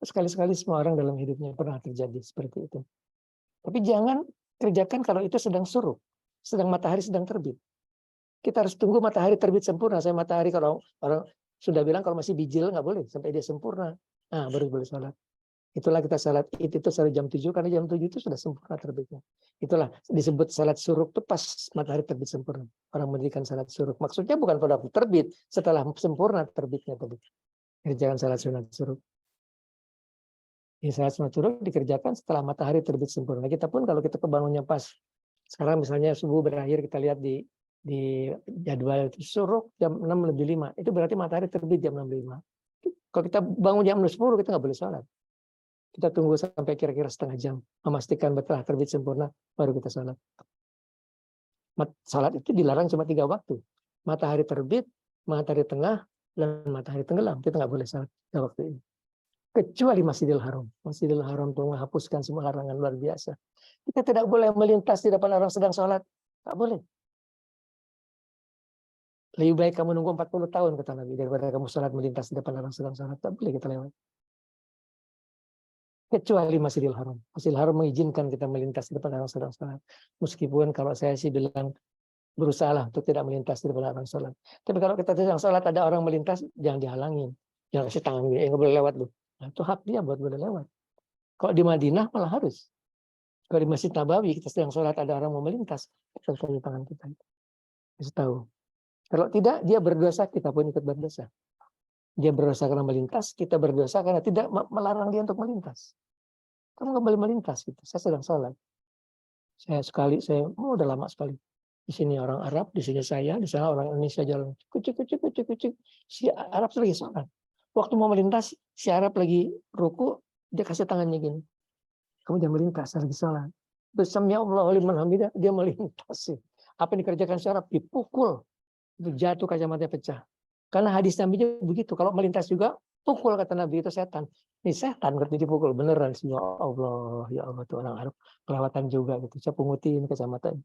Sekali-sekali semua orang dalam hidupnya pernah terjadi seperti itu. Tapi jangan kerjakan kalau itu sedang suruh. Sedang matahari sedang terbit. Kita harus tunggu matahari terbit sempurna. Saya matahari kalau orang sudah bilang kalau masih bijil nggak boleh sampai dia sempurna. Nah, baru boleh salat. Itulah kita salat itu salat jam 7 karena jam 7 itu sudah sempurna terbitnya. Itulah disebut salat syuruk itu pas matahari terbit sempurna. Orang mendirikan salat syuruk. Maksudnya bukan pada waktu terbit, setelah sempurna terbitnya tadi. Kerjakan salat sunat syuruk. Salat sunat syuruk dikerjakan setelah matahari terbit sempurna. Kita pun kalau kita kebangunnya pas. Sekarang misalnya subuh berakhir kita lihat di jadwal itu syuruk jam 6:05. Itu berarti matahari terbit jam 6:05. Kalau kita bangun jam 10 kita nggak boleh salat. Kita tunggu sampai kira-kira setengah jam, memastikan betul terbit sempurna, baru kita salat. Salat itu dilarang cuma 3 waktu. Matahari terbit, matahari tengah, dan matahari tenggelam. Kita nggak boleh salat pada waktu ini. Kecuali Masjidil Haram. Masjidil Haram itu menghapuskan semua larangan luar biasa. Kita tidak boleh melintas di depan orang sedang salat. Nggak boleh. Lebih baik kamu nunggu 40 tahun, kata Nabi, daripada kamu salat melintas di depan orang sedang salat. Tak boleh kita lewat. Kecuali Masjidil Haram. Masjidil Haram mengizinkan kita melintas di depan orang sedang salat. Meskipun kalau saya sih bilang berusahalah untuk tidak melintas di depan orang salat. Tapi kalau kita sedang salat ada orang melintas, jangan dihalangin. Jangan kasih tangan gini, nggak boleh lewat loh. Nah, itu hak dia buat boleh lewat. Kalau di Madinah malah harus. Kalau di Masjid Nabawi kita sedang salat ada orang mau melintas, kita kasih tangan kita. Kasih tahu. Kalau tidak dia berdosa, kita pun ikut berdosa. Dia berdosa karena melintas, kita berdosa karena tidak melarang dia untuk melintas. Kamu nggak boleh melintas gitu. Saya sedang sholat. Saya udah lama sekali. Di sini orang Arab, di sini saya, di sana orang Indonesia jalan. Kucuk. Si Arab lagi sholat. Waktu mau melintas, si Arab lagi ruku, dia kasih tangannya gini. Kamu jangan melintas, saya lagi sholat. Sami Allahu liman hamidah, dia melintas. Apa yang dikerjakan syaraf? Dipukul. Itu jatuh kacamata pecah. Karena hadis Nabi begitu. Kalau melintas juga, pukul kata Nabi itu setan. Ini setan berarti dipukul. Beneran sih. Ya Allah tuh orang Arab. Kelewatan juga gitu. Saya pungutin kacamata.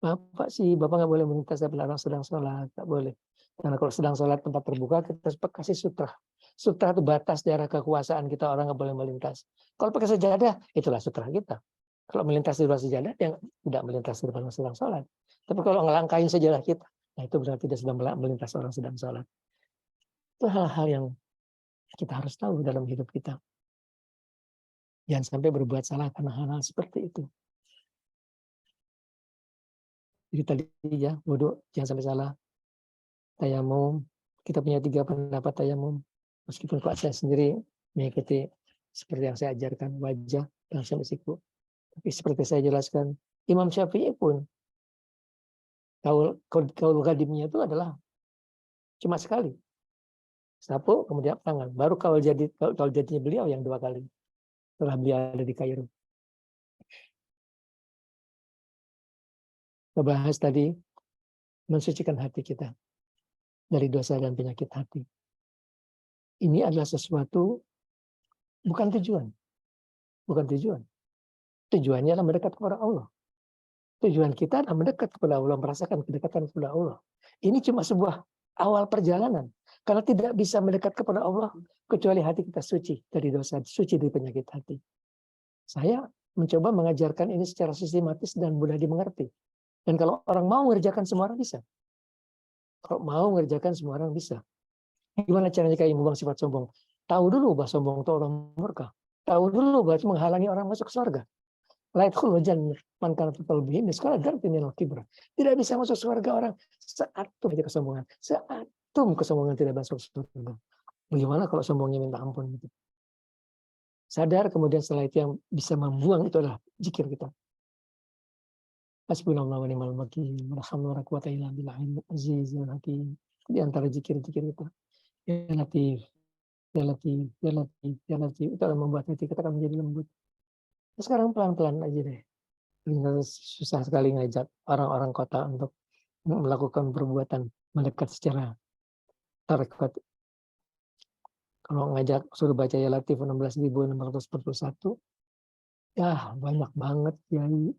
Bapak sih, Bapak nggak boleh melintas tapi orang sedang sholat. Nggak boleh. Karena kalau sedang sholat tempat terbuka, kita kasih sutra. Sutra itu batas daerah kekuasaan kita, orang nggak boleh melintas. Kalau pakai sejadah, itulah sutra kita. Kalau melintas di luar sejadah, dia tidak melintas di depan sedang sholat. Tapi kalau ngelangkain sejadah kita, nah itu berarti dia sedang melintas orang sedang sholat. Itu hal-hal yang kita harus tahu dalam hidup kita. Jangan sampai berbuat salah karena hal-hal seperti itu. Jadi tadi ya, wudhu jangan sampai salah. Tayamum, kita punya 3 pendapat tayamum. Meskipun kalau saya sendiri mengikuti seperti yang saya ajarkan, wajah langsung siku. Tapi seperti saya jelaskan, Imam Syafi'i pun kaul qadimnya itu adalah cuma sekali. Sapu kemudian tangan. Baru kaul jadinya beliau yang 2 kali. Setelah beliau ada di Kairo. Kita bahas tadi mensucikan hati kita dari dosa dan penyakit hati. Ini adalah sesuatu bukan tujuan. Bukan tujuan. Tujuannya adalah mendekat kepada Allah. Tujuan kita adalah mendekat kepada Allah, merasakan kedekatan kepada Allah. Ini cuma sebuah awal perjalanan. Karena tidak bisa mendekat kepada Allah kecuali hati kita suci dari dosa, suci dari penyakit hati. Saya mencoba mengajarkan ini secara sistematis dan mudah dimengerti. Dan kalau orang mau mengerjakan, semua orang bisa. Kalau mau mengerjakan, semua orang bisa. Gimana caranya kayak membuang sifat sombong? Tahu dulu bahwa sombong itu orang murka. Tahu dulu bahwa itu menghalangi orang masuk surga. La yadkhulul jannah man kana fi qalbihi mithqala dzarratin minal kibr. Tidak bisa masuk surga orang seatom aja kesombongan. Seatom kesombongan tidak masuk surga. Bagaimana kalau sombongnya minta ampun gitu? Sadar kemudian setelah itu yang bisa membuang itu adalah zikir kita. Hasbunallahu wa ni'mal wakil. La haula wa la quwwata illa billahil azizil hakim. Di antara zikir-zikir kita. Ya Latif, ya Latif, ya Latif, ya Latif. Itu akan membuat hati kita akan menjadi lembut. Sekarang pelan-pelan aja deh. Susah sekali ngajak orang-orang kota untuk melakukan perbuatan mendekat secara tarekat. Kalau ngajak suruh baca ya Latif 16.641, ya banyak banget Kiai.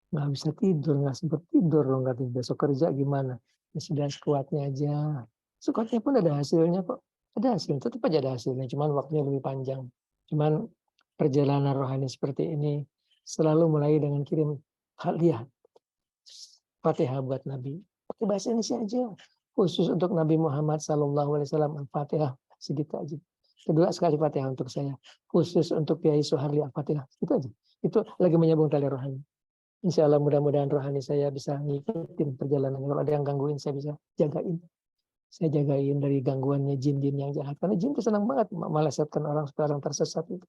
Nggak bisa tidur, nggak sempat tidur loh, nggak tidur. Besok kerja gimana? Ya sudah sekuatnya aja. Sekuatnya pun ada hasilnya kok. Ada hasilnya, tetap aja ada hasilnya. Cuman waktunya lebih panjang. Cuman perjalanan rohani seperti ini selalu mulai dengan kirim hadiah Fatihah buat Nabi. Pakai bahasa Indonesia aja. Khusus untuk Nabi Muhammad SAW, Al-Fatihah sedikit aja. Kedua sekali Fatihah untuk saya. Khusus untuk Kiai Soeharli Al-Fatihah. Itu aja. Itu lagi menyambung tali rohani. Insya Allah mudah-mudahan rohani saya bisa ngikutin perjalanan. Kalau ada yang gangguin saya bisa jagain. Saya jagain dari gangguannya jin-jin yang jahat. Karena jin itu senang banget melesetkan orang sekarang tersesat itu.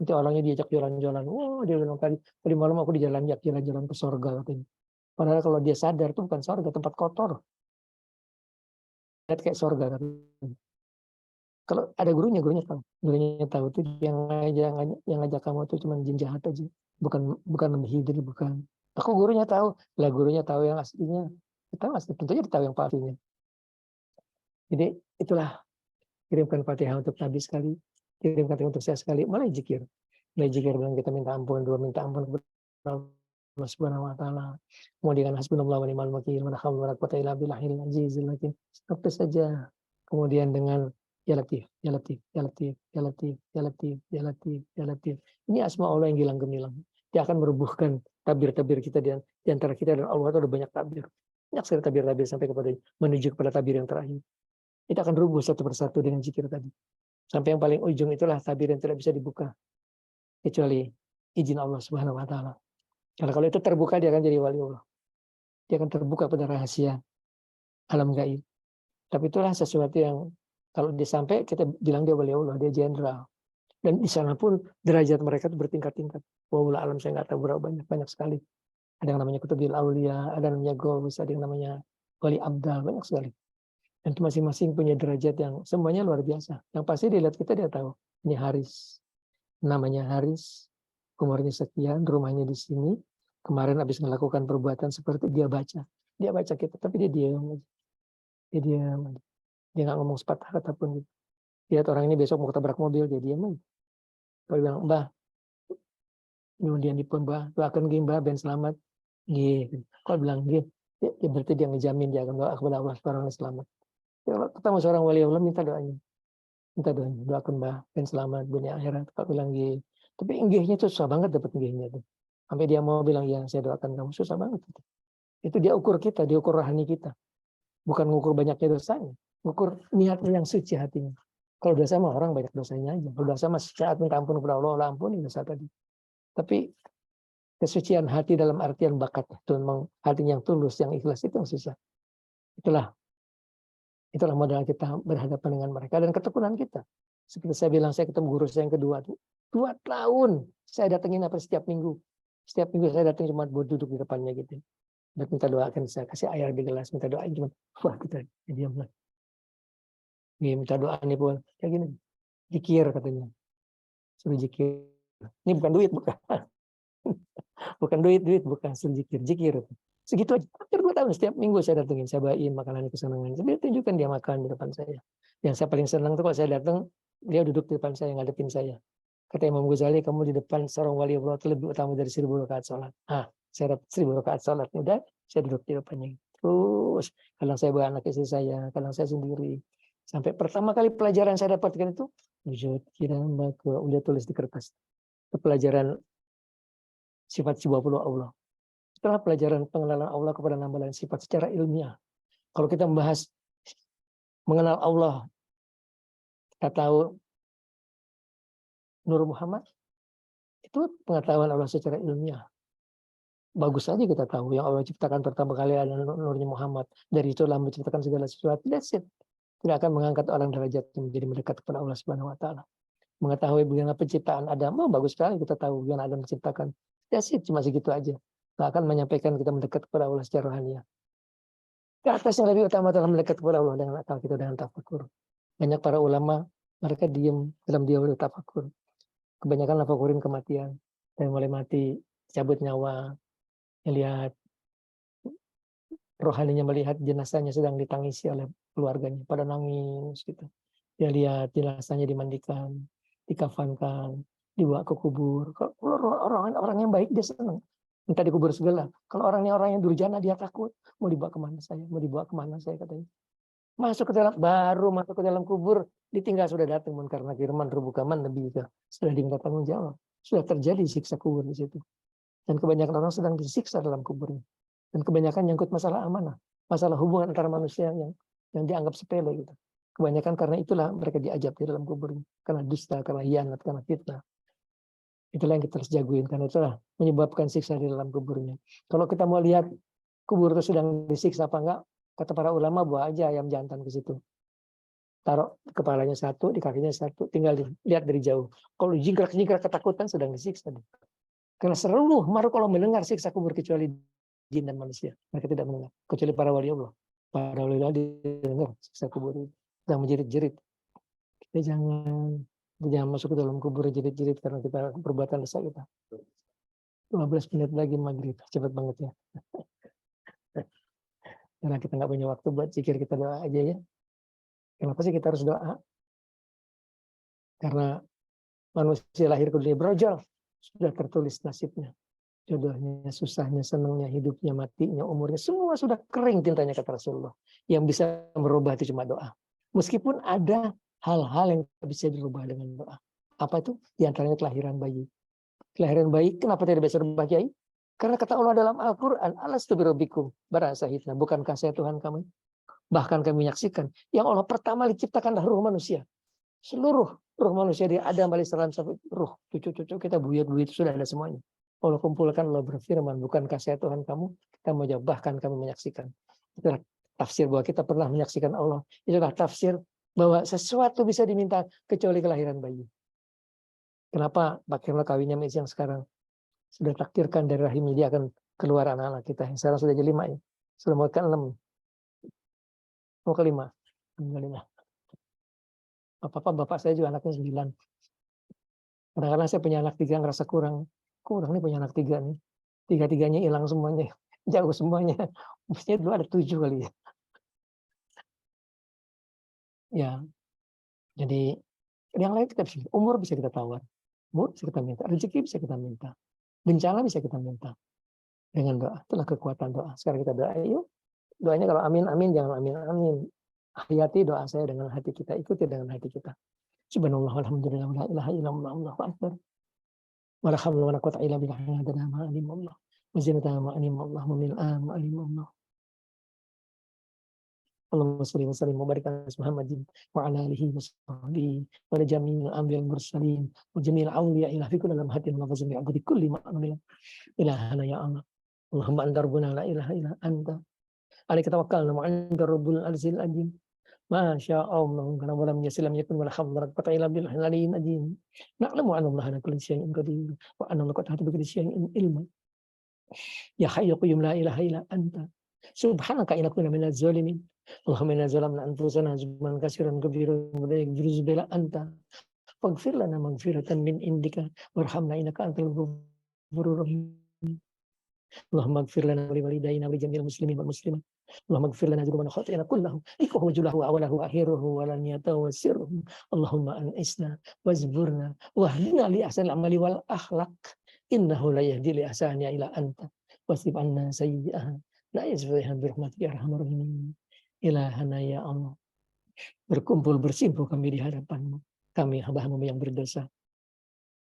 Nanti orangnya diajak jalan-jalan. Wah, dia bilang tadi malam aku di jalan-jalan ke surga katanya. Padahal kalau dia sadar itu bukan surga, tempat kotor. Lihat kayak surga katanya. Kalau ada gurunya tahu tuh yang ngajak kamu tuh cuma jin jahat aja. Bukan menghidri, bukan. Aku gurunya tahu. Lah gurunya tahu yang aslinya. Kita asli tentunya tahu yang palsunya. Jadi itulah, kirimkan Fatihah untuk Nabi sekali, kirimkan untuk saya sekali, mulai zikir dengan kita minta ampun, minta ampun kepada Allah Subhanahu wa taala. Kemudian hasbunallahu wa ni'mal wakil, wa la haula wa la quwwata illa billahil azizil hakim. Sampai saja. Kemudian dengan ya Latif, ya Latif, ya Latif, ya Latif, ya Latif, ya Latif, ya Latif. Ini asma Allah yang gilang gemilang. Dia akan merubuhkan tabir-tabir kita di antara kita dan Allah. Itu ada banyak tabir. Banyak sekali tabir-tabir sampai kepada menuju kepada tabir yang terakhir. Itu akan rubuh satu persatu dengan zikir tadi. Sampai yang paling ujung itulah tabir yang tidak bisa dibuka. Kecuali izin Allah Subhanahu wa taala. Karena kalau itu terbuka, dia akan jadi wali Allah. Dia akan terbuka pada rahasia alam gaib. Tapi itulah sesuatu yang kalau dia sampai, kita bilang dia wali Allah, dia jenderal. Dan di sana pun derajat mereka itu bertingkat-tingkat. Wallahu alam, saya nggak tahu berapa banyak sekali. Ada yang namanya Kutubil Aulia, ada yang namanya Gaus, ada yang namanya Wali Abdal, banyak sekali. Dan masing-masing punya derajat yang semuanya luar biasa. Yang pasti dilihat kita, dia tahu. Ini Haris. Namanya Haris. Umurnya sekian, rumahnya di sini. Kemarin habis melakukan perbuatan seperti dia baca kita, tapi dia diam aja. Dia diam aja. Dia nggak ngomong sepatah kata pun gitu. Lihat orang ini besok mau ketabrak mobil, dia diam aja. Kalau bilang, "Mbah, kemudian dipun Mbah, doakan nggih Mbah ben selamat." Nggih. Kalau bilang nggih, ya berarti dia ngejamin dia akan doa kepada Allah supaya orangnya selamat. Ya, kalau ketemu seorang wali Allah minta doanya. Minta doanya, doakan Mbah ben selamat dunia akhirat. Kalau bilang nggih. Tapi nggihnya itu susah banget dapat nggihnya tuh. Sampai dia mau bilang ya saya doakan kamu, susah banget itu. Itu dia ukur kita, dia ukur rohani kita. Bukan ngukur banyaknya dosanya, ngukur niatnya yang suci hatinya. Kalau dosa mah orang banyak dosanya aja. Kalau dosa mah saat minta ampun kepada Allah, Allah ampuni dosa tadi. Tapi kesucian hati dalam artian bakat itu memang hati yang tulus, yang ikhlas itu yang susah. Itulah modal kita berhadapan dengan mereka dan ketekunan kita. Seperti saya bilang, saya ketemu guru saya yang kedua tuh 2 tahun saya datengin apa setiap minggu. Setiap minggu saya datang cuma buat duduk di depannya gitu. Dan minta doakan, saya kasih air di gelas, minta doain cuma wah kita diam lah. Minta doa nih pun kayak gini. Zikir katanya. Suruh zikir. Ini bukan duit, bukan. Bukan duit, bukan suruh zikir, zikir. Segitu aja. Hampir 2 tahun setiap minggu saya datengin, saya bawain makanan kesenangan. Saya tunjukkan dia makan di depan saya. Yang saya paling senang tuh kalau saya datang, dia duduk di depan saya, ngadepin saya. Kata Imam Ghazali, kamu di depan seorang wali Allah itu lebih utama dari 1000 rakaat sholat. Saya dapat 1000 rakaat sholat. Udah, saya duduk di depannya. Terus, kadang saya bawa anak istri saya, kadang saya sendiri. Sampai pertama kali pelajaran saya dapatkan itu, udah tulis di kertas. Itu pelajaran sifat 20 Allah. Setelah pelajaran pengenalan Allah kepada nama dan sifat secara ilmiah. Kalau kita membahas mengenal Allah, kita tahu Nur Muhammad, itu pengetahuan Allah secara ilmiah. Bagus saja kita tahu yang Allah ciptakan pertama kali adalah nurnya Muhammad. Dari itu Allah menciptakan segala sesuatu. That's it. Tidak akan mengangkat orang derajatnya menjadi mendekat kepada Allah Subhanahu wa taala. Mengetahui bagaimana penciptaan Adam, bagus sekali kita tahu bagaimana Adam diciptakan. That's it, cuma segitu aja. Tidak akan menyampaikan kita mendekat kepada Allah secara rohani. Ke atas yang lebih utama adalah mendekat kepada Allah dengan akal kita, dengan tafakur. Banyak para ulama, mereka diam dalam diam dan tafakur. Kebanyakan tafakurin kematian. Dan mulai mati, cabut nyawa, melihat rohaninya, melihat jenazahnya sedang ditangisi oleh keluarganya, pada nangis gitu. Dia lihat jenazahnya dimandikan, dikafankan, dibawa ke kubur. Kalau orang yang baik dia senang, minta dikubur segala. Kalau orang yang durjana dia takut, mau dibawa kemana saya katanya. Masuk ke dalam kubur, ditinggal sudah datang Munkar Nakir Rubukaman Nabi itu sudah diminta tanggung jawab. Sudah terjadi siksa kubur di situ. Dan kebanyakan orang sedang disiksa dalam kuburnya. Dan kebanyakan nyangkut masalah amanah, masalah hubungan antara manusia yang dianggap sepele gitu. Kebanyakan karena itulah mereka diajab di dalam kuburnya. Karena dusta, karena hianat, karena fitnah. Itulah yang kita harus jaguin, karena itulah menyebabkan siksa di dalam kuburnya. Kalau kita mau lihat kubur itu sedang disiksa apa enggak, kata para ulama, bawa aja ayam jantan ke situ. Taruh kepalanya satu, di kakinya satu, tinggal lihat dari jauh. Kalau jingkrak-jingkrak ketakutan sedang disiksa. Karena seluruh makhluk kalau mendengar siksa kubur kecuali jin dan manusia. Mereka tidak mendengar. Kecuali para wali Allah. Para wali Allah dengar siksa kubur itu. Sedang menjerit-jerit. Kita jangan masuk ke dalam kubur jerit-jerit karena kita perbuatan dosa kita. 15 menit lagi maghrib. Cepat banget ya. Karena kita nggak punya waktu buat zikir, kita doa aja ya. Kenapa sih kita harus doa? Karena manusia lahir ke dunia brojol. Sudah tertulis nasibnya. Jodohnya, susahnya, senangnya, hidupnya, matinya, umurnya, semua sudah kering tintanya kata Rasulullah. Yang bisa merubah itu cuma doa. Meskipun ada hal-hal yang bisa dirubah dengan doa. Apa itu? Di antaranya kelahiran bayi. Kelahiran bayi, kenapa tidak bisa dirubah, Kiai? Karena kata Allah dalam Al-Quran, alastu birabbikum, barasahidna, bukankah saya Tuhan kamu? Bahkan kami menyaksikan, yang Allah pertama diciptakanlah ruh manusia. Seluruh ruh manusia dari Adam alaihissalam sampai ruh cucu-cucu kita, buyut-buyut sudah ada semuanya. Allah kumpulkan, Allah berfirman, bukankah saya Tuhan kamu? Kita mau jawab, bahkan kami menyaksikan. Itulah tafsir bahwa kita pernah menyaksikan Allah. Itulah tafsir bahwa sesuatu bisa diminta kecuali kelahiran bayi. Kenapa Pak Kirno kawinnya yang sekarang sudah takdirkan dari rahim dia akan keluar anak-anak kita. Yang sekarang sudah jadi 5 ya. Sudah mau ke 6. Mau ke 5. Bapak saya juga anaknya 9. Kadang-kadang saya punya anak 3 ngerasa kurang nih punya anak 3 nih. Tiga-tiganya hilang semuanya, jauh semuanya. Mestinya dulu ada 7 kali ya. Ya, jadi yang lain kita bisa, umur bisa kita tawar, umur bisa kita minta, rezeki bisa kita minta, bencana bisa kita minta dengan doa. Itulah kekuatan doa. Sekarang kita doa, yuk. Doanya kalau amin amin, jangan amin amin. Hayati doa saya dengan hati kita, ikuti dengan hati kita. Subhanallah walhamdulillah la ilaha illallah Allahu akbar. Wala haula wala quwwata illa billah adada ma alimullah. Wa zinata ma alimullah wa min ma alimullah. Allahumma shalli wa sallim wa barik ala Muhammadin wa ala alihi wa sahbihi wa ala jami'il anbiya'il mursalin wa jami'il awliya'i fi kulli lamhatin wa fazli abdi kulli ma'amil ilahana ya Allah. Allahumma anta rabbuna la ilaha illa anta. Alaika tawakkalna wa anta rabbul arzil azim. Masya Allah, karena walam yasilam yakun wala hawla wala quwwata illa billahil aliyyil azim. Na'lamu anna Allah ala kulli syai'in qadir wa anna Allah qad ahata bi kulli syai'in ilma. Ya hayyu qayyum la ilaha illa anta. Subhanaka inna kunna minaz zalimin. Allahumma inna zalamna anfusana zulman katsiran kabiran wa la yaghfiru illa anta. Faghfir lana maghfiratan min indika warhamna innaka antal ghafurur rahim. Allahumma ighfir lana wa li walidayna wa li jami'il muslimin wal muslimat. Allahumma ighfir lana dzunubana khata'ina kullahu ikhu julahu wa awalahu wa akhiruhu wa lan yatawasirhu. Allahumma an'isna wazburna wahdina li ahsanil amali wal akhlaq. Innahu la yahdi li ahsaniha ila anta. Wasrif anna sayyi'aha la yasfiha bi rahmatika ya arhamar rahimin. Ilahana ya Allah. Berkumpul bersimpuh kami di hadapan-Mu. Kami hamba-Mu yang berdosa.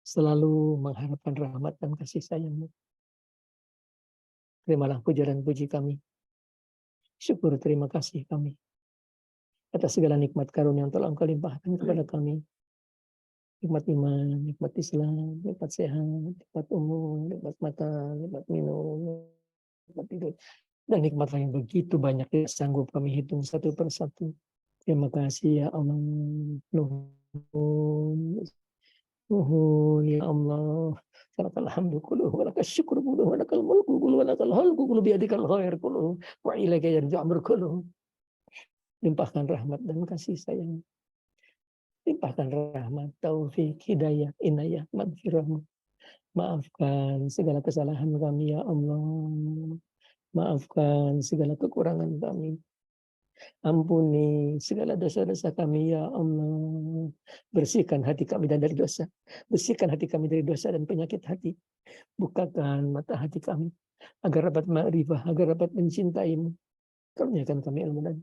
Selalu mengharapkan rahmat dan kasih sayang-Mu. Terimalah puja dan puji kami. Syukur terima kasih kami atas segala nikmat karunia yang telah Engkau limpahkan kepada kami. Nikmat iman, nikmat Islam, nikmat sehat, nikmat umur, nikmat mata, nikmat minum, nikmat tidur. Dan nikmat lain begitu banyak yang sanggup kami hitung satu persatu. Terima kasih ya Allah. Nuhun ya Allah. Lakal hamdu kulluhu wa lakal syukru kulluhu wa lakal mulku kulluhu wa lakal halqu kulluhu biyadikal khair kulluhu wa ilaika yarji'u amru kulluhu. Limpahkan rahmat dan kasih sayang. Limpahkan rahmat, taufik, hidayah, inayah, maghfirah. Maafkan segala kesalahan kami ya Allah. Maafkan segala kekurangan kami. Ampuni segala dosa-dosa kami ya Allah. Bersihkan hati kami dari dosa. Bersihkan hati kami dari dosa dan penyakit hati. Bukakan mata hati kami agar dapat ma'rifah, agar dapat mencintai-Mu. Karuniakan kami ilmu dan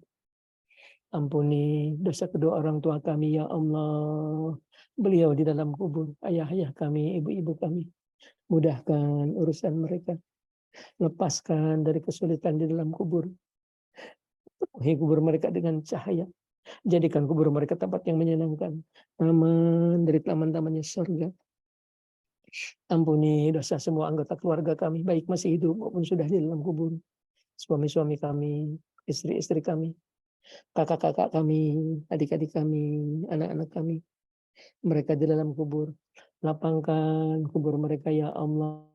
ampuni dosa kedua orang tua kami ya Allah. Beliau di dalam kubur, ayah-ayah kami, ibu-ibu kami. Mudahkan urusan mereka. Lepaskan dari kesulitan di dalam kubur. Penuhi kubur mereka dengan cahaya. Jadikan kubur mereka tempat yang menyenangkan. Taman dari taman-tamannya surga. Ampuni dosa semua anggota keluarga kami, baik masih hidup maupun sudah di dalam kubur. Suami-suami kami, istri-istri kami, kakak-kakak kami, adik-adik kami, anak-anak kami. Mereka di dalam kubur. Lapangkan kubur mereka ya Allah.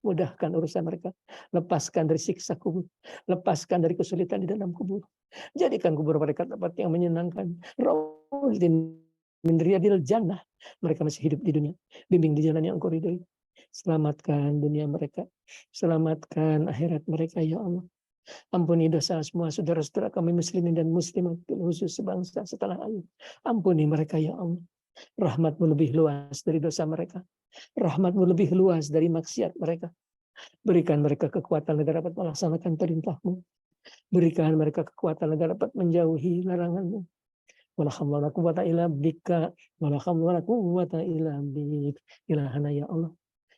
Mudahkan urusan mereka. Lepaskan dari siksa kubur. Lepaskan dari kesulitan di dalam kubur. Jadikan kubur mereka tempat yang menyenangkan. Raudin min riyadil jannah. Mereka masih hidup di dunia. Bimbing di jalan yang Engkau ridhoi. Selamatkan dunia mereka. Selamatkan akhirat mereka ya Allah. Ampuni dosa semua saudara-saudara kami muslimin dan muslimat, khusus sebangsa setelah Ayub. Ampuni mereka ya Allah. Rahmat-Mu lebih luas dari dosa mereka. Rahmat-Mu lebih luas dari maksiat mereka. Berikan mereka kekuatan agar dapat melaksanakan perintah-Mu. Berikan mereka kekuatan agar dapat menjauhi larangan-Mu. Wala haula wala quwwata illa bika. Wala haula wala quwwata illa bik. Ilahana ya Allah.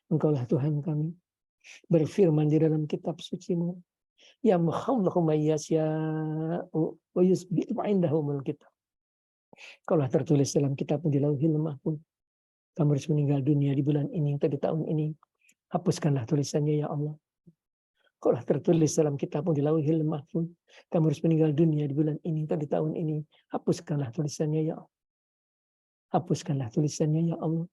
Engkaulah Tuhan kami. Berfirman di dalam kitab suci-Mu. Ya muhallahu mayyasya'u wa yusbi'u indahumul kitab. Kaulah tertulis dalam kitab di Lauhil Mahfuz. Kamu harus meninggal dunia di bulan ini atau di tahun ini. Hapuskanlah tulisannya ya Allah. Kaulah tertulis dalam kitab di Lauhil Mahfuz. Kamu harus meninggal dunia di bulan ini atau di tahun ini. Hapuskanlah tulisannya ya Allah. Hapuskanlah tulisannya ya Allah.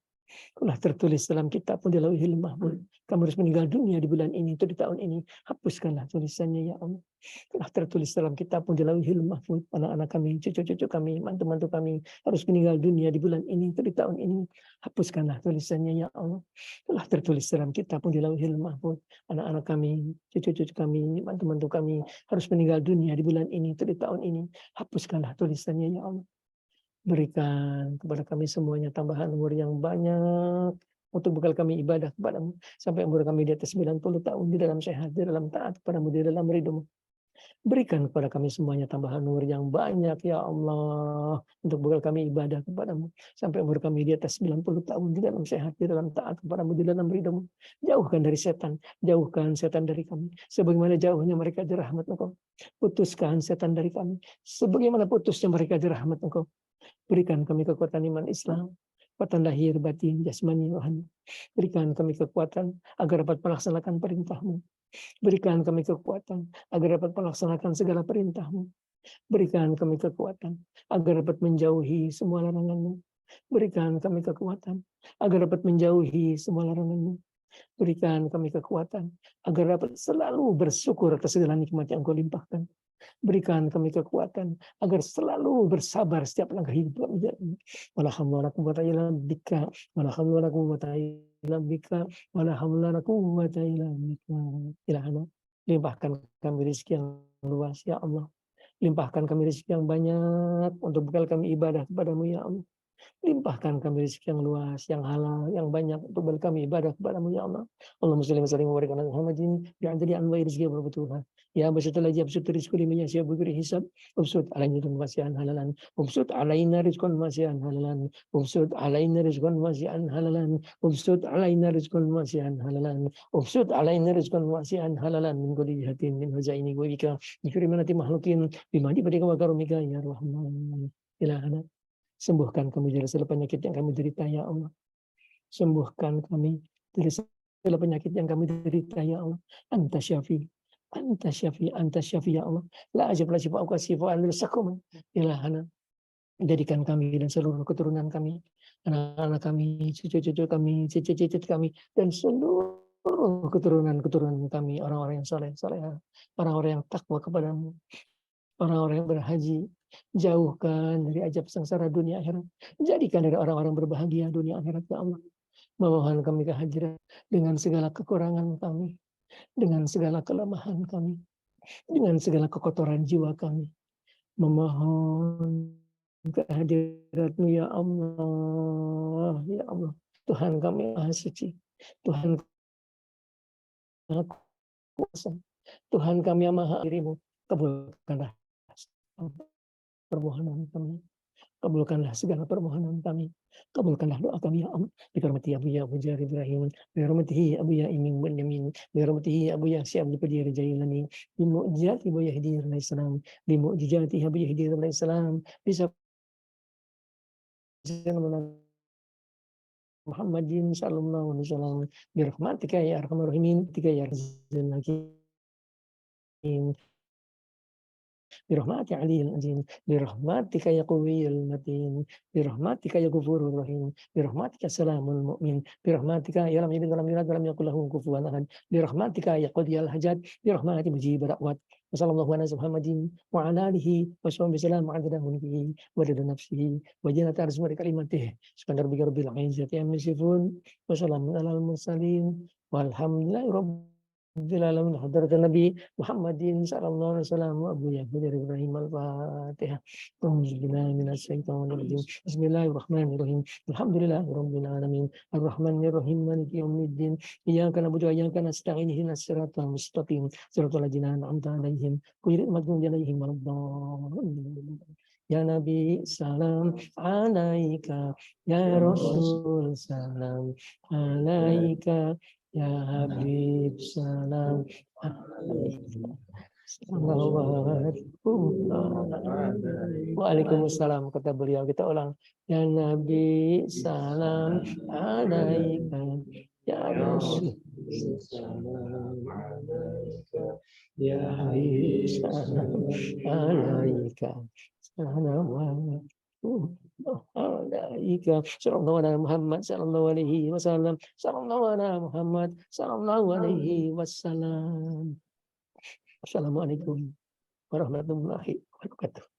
Telah tertulis dalam kitab pun di Lauhil Mahfuz. Kamu harus meninggal dunia di bulan ini atau di tahun ini. Hapuskanlah tulisannya ya Allah. Telah tertulis dalam kitab pun di Lauhil Mahfuz. Anak-anak kami, cucu-cucu kami, mantu-mantu kami harus meninggal dunia di bulan ini atau di tahun ini. Hapuskanlah tulisannya ya Allah. Telah tertulis dalam kitab pun di Lauhil Mahfuz. Anak-anak kami, cucu-cucu kami, mantu-mantu kami harus meninggal dunia di bulan ini atau di tahun ini. Hapuskanlah tulisannya ya Allah. Berikan kepada kami semuanya tambahan umur yang banyak untuk bekal kami ibadah kepadamu sampai umur kami di atas 90 tahun di dalam sehat, di dalam taat kepadamu, di dalam ridhomu. Berikan kepada kami semuanya tambahan umur yang banyak ya Allah untuk bekal kami ibadah kepadamu sampai umur kami di atas 90 tahun di dalam sehat, di dalam taat kepadamu, di dalam ridhomu. Jauhkan dari setan, jauhkan setan dari kami sebagaimana jauhnya mereka dari rahmat Engkau. Putuskan setan dari kami sebagaimana putusnya mereka dari rahmat Engkau. Berikan kami kekuatan iman Islam, kekuatan lahir, batin, jasmani, rohani. Berikan kami kekuatan agar dapat melaksanakan perintah-Mu. Berikan kami kekuatan agar dapat melaksanakan segala perintah-Mu. Berikan kami kekuatan agar dapat menjauhi semua larangan-Mu. Berikan kami kekuatan agar dapat menjauhi semua larangan-Mu. Berikan kami kekuatan agar dapat selalu bersyukur atas segala nikmat yang Engkau limpahkan. Berikan kami kekuatan agar selalu bersabar setiap langkah hidup kami. Wala haula wala quwwata illa bika, wala haula wala quwwata illa bika, wala haula wala quwwata illa bika. Ilahana, limpahkan kami rezeki yang luas ya Allah. Limpahkan kami rezeki yang banyak untuk bekal kami ibadah kepadamu ya Allah. Limpahkan kami rezeki yang luas, yang halal, yang banyak untuk bekal kami ibadah kepadamu ya Allah. Allahumma shalli wa sallim wa barik ala Muhammadin bi'adadi anwa'i rizqi wa barakatuh. Ya basyata lagi absut rizqi liman yasya bighairi hisab. Ubsut alaina rizqan wasi'an halalan. Ubsut alaina rizqan wasi'an halalan. Ubsut alaina rizqan wasi'an halalan. Ubsut alaina rizqan wasi'an halalan. Ubsut alaina rizqan wasi'an halalan min kulli jihatin min hazaini wa bika bi manati makhluqin bima dibadika wa karumika ya rahman. Ilahana, sembuhkan kami dari segala penyakit yang kami derita ya Allah. Sembuhkan kami dari segala penyakit yang kami derita ya Allah. Anta syafi, anta syafi, anta syafi ya Allah. La ajab la syifa au kasyifa al-sakum. Ilahana, jadikan kami dan seluruh keturunan kami, anak-anak kami, cucu-cucu kami, cicit-cicit kami, dan seluruh keturunan-keturunan kami, orang-orang yang saleh, salehah, orang-orang yang takwa kepadamu, orang-orang yang berhaji. Jauhkan dari ajab sengsara dunia akhirat. Jadikan dari orang-orang berbahagia dunia akhirat ya Allah. Memohon kami kehadiran dengan segala kekurangan kami, dengan segala kelemahan kami, dengan segala kekotoran jiwa kami. Memohon kehadirat-Mu ya Allah, ya Allah. Tuhan kami Maha Suci, Tuhan Maha Kuasa, Tuhan kami yang Maha Dirimu. Kabulkanlah permohonan kami. Kabulkanlah segala permohonan kami. Kabulkanlah doa kami ya Allah. Bihormati Abu Ya Mujar Ibrahim. Bihormatihi Abu Ya Iming Benyamin. Bihormatihi Abu Ya Syabdi Qadir Jailani. Bimu'jizati Abu Yahdi alaihissalam. Bimu'jizati Abu Yahdi alaihissalam. Bisa Muhammadin sallallahu alaihi wasallam. Birahmatika ya arhamar rahimin. Tika ya razal hakim. Birahmati aliyil azim, birahmatika ya qawiyul matin, birahmatika ya ghafurur rahim, birahmatika salamul mu'min, birahmatika ya lam yalid wa lam yulad wa lam yakul lahu kufuwan ahad, birahmatika ya qadiyal hajat, birahmati mujib da'wat. Wassallallahu ala Muhammadin wa ala alihi wa sahbihi wasallam adada mulkihi wa adada nafsihi wa zinata arsyihi wa kalimatihi. Subhana rabbika rabbil izzati amma yasifun wa salamun alal mursalin walhamdulillahi rabbil alamin. Hadratan Nabi Muhammadin sallallahu alaihi wasallam wa Abu Yahya Ibrahim al-Fatihah. Auzubillahi minasyaitonir rajim. Bismillahirrahmanirrahim. Alhamdulillahirabbil alamin. Arrahmanir rahim. Maliki yaumiddin. Iyyaka na'budu wa iyyaka nasta'in. Ihdinas siratal mustaqim. Siratal ladzina an'amta 'alaihim ghairil maghdubi 'alaihim waladdallin. Ya Nabi salam alaika, ya Rasul salam alaika, ya Habib salam alaika. Waalaikumsalam, kata beliau. Kita ulang. Ya Nabi salam alaika, ya Rasul salam alaika, ya Habib salam alaika. Salawat alaika. malaika sallallahu ala Muhammad sallallahu alaihi wasallam sallallahu ala Muhammad sallallahu alaihi wasallam. Assalamualaikum warahmatullahi wabarakatuh.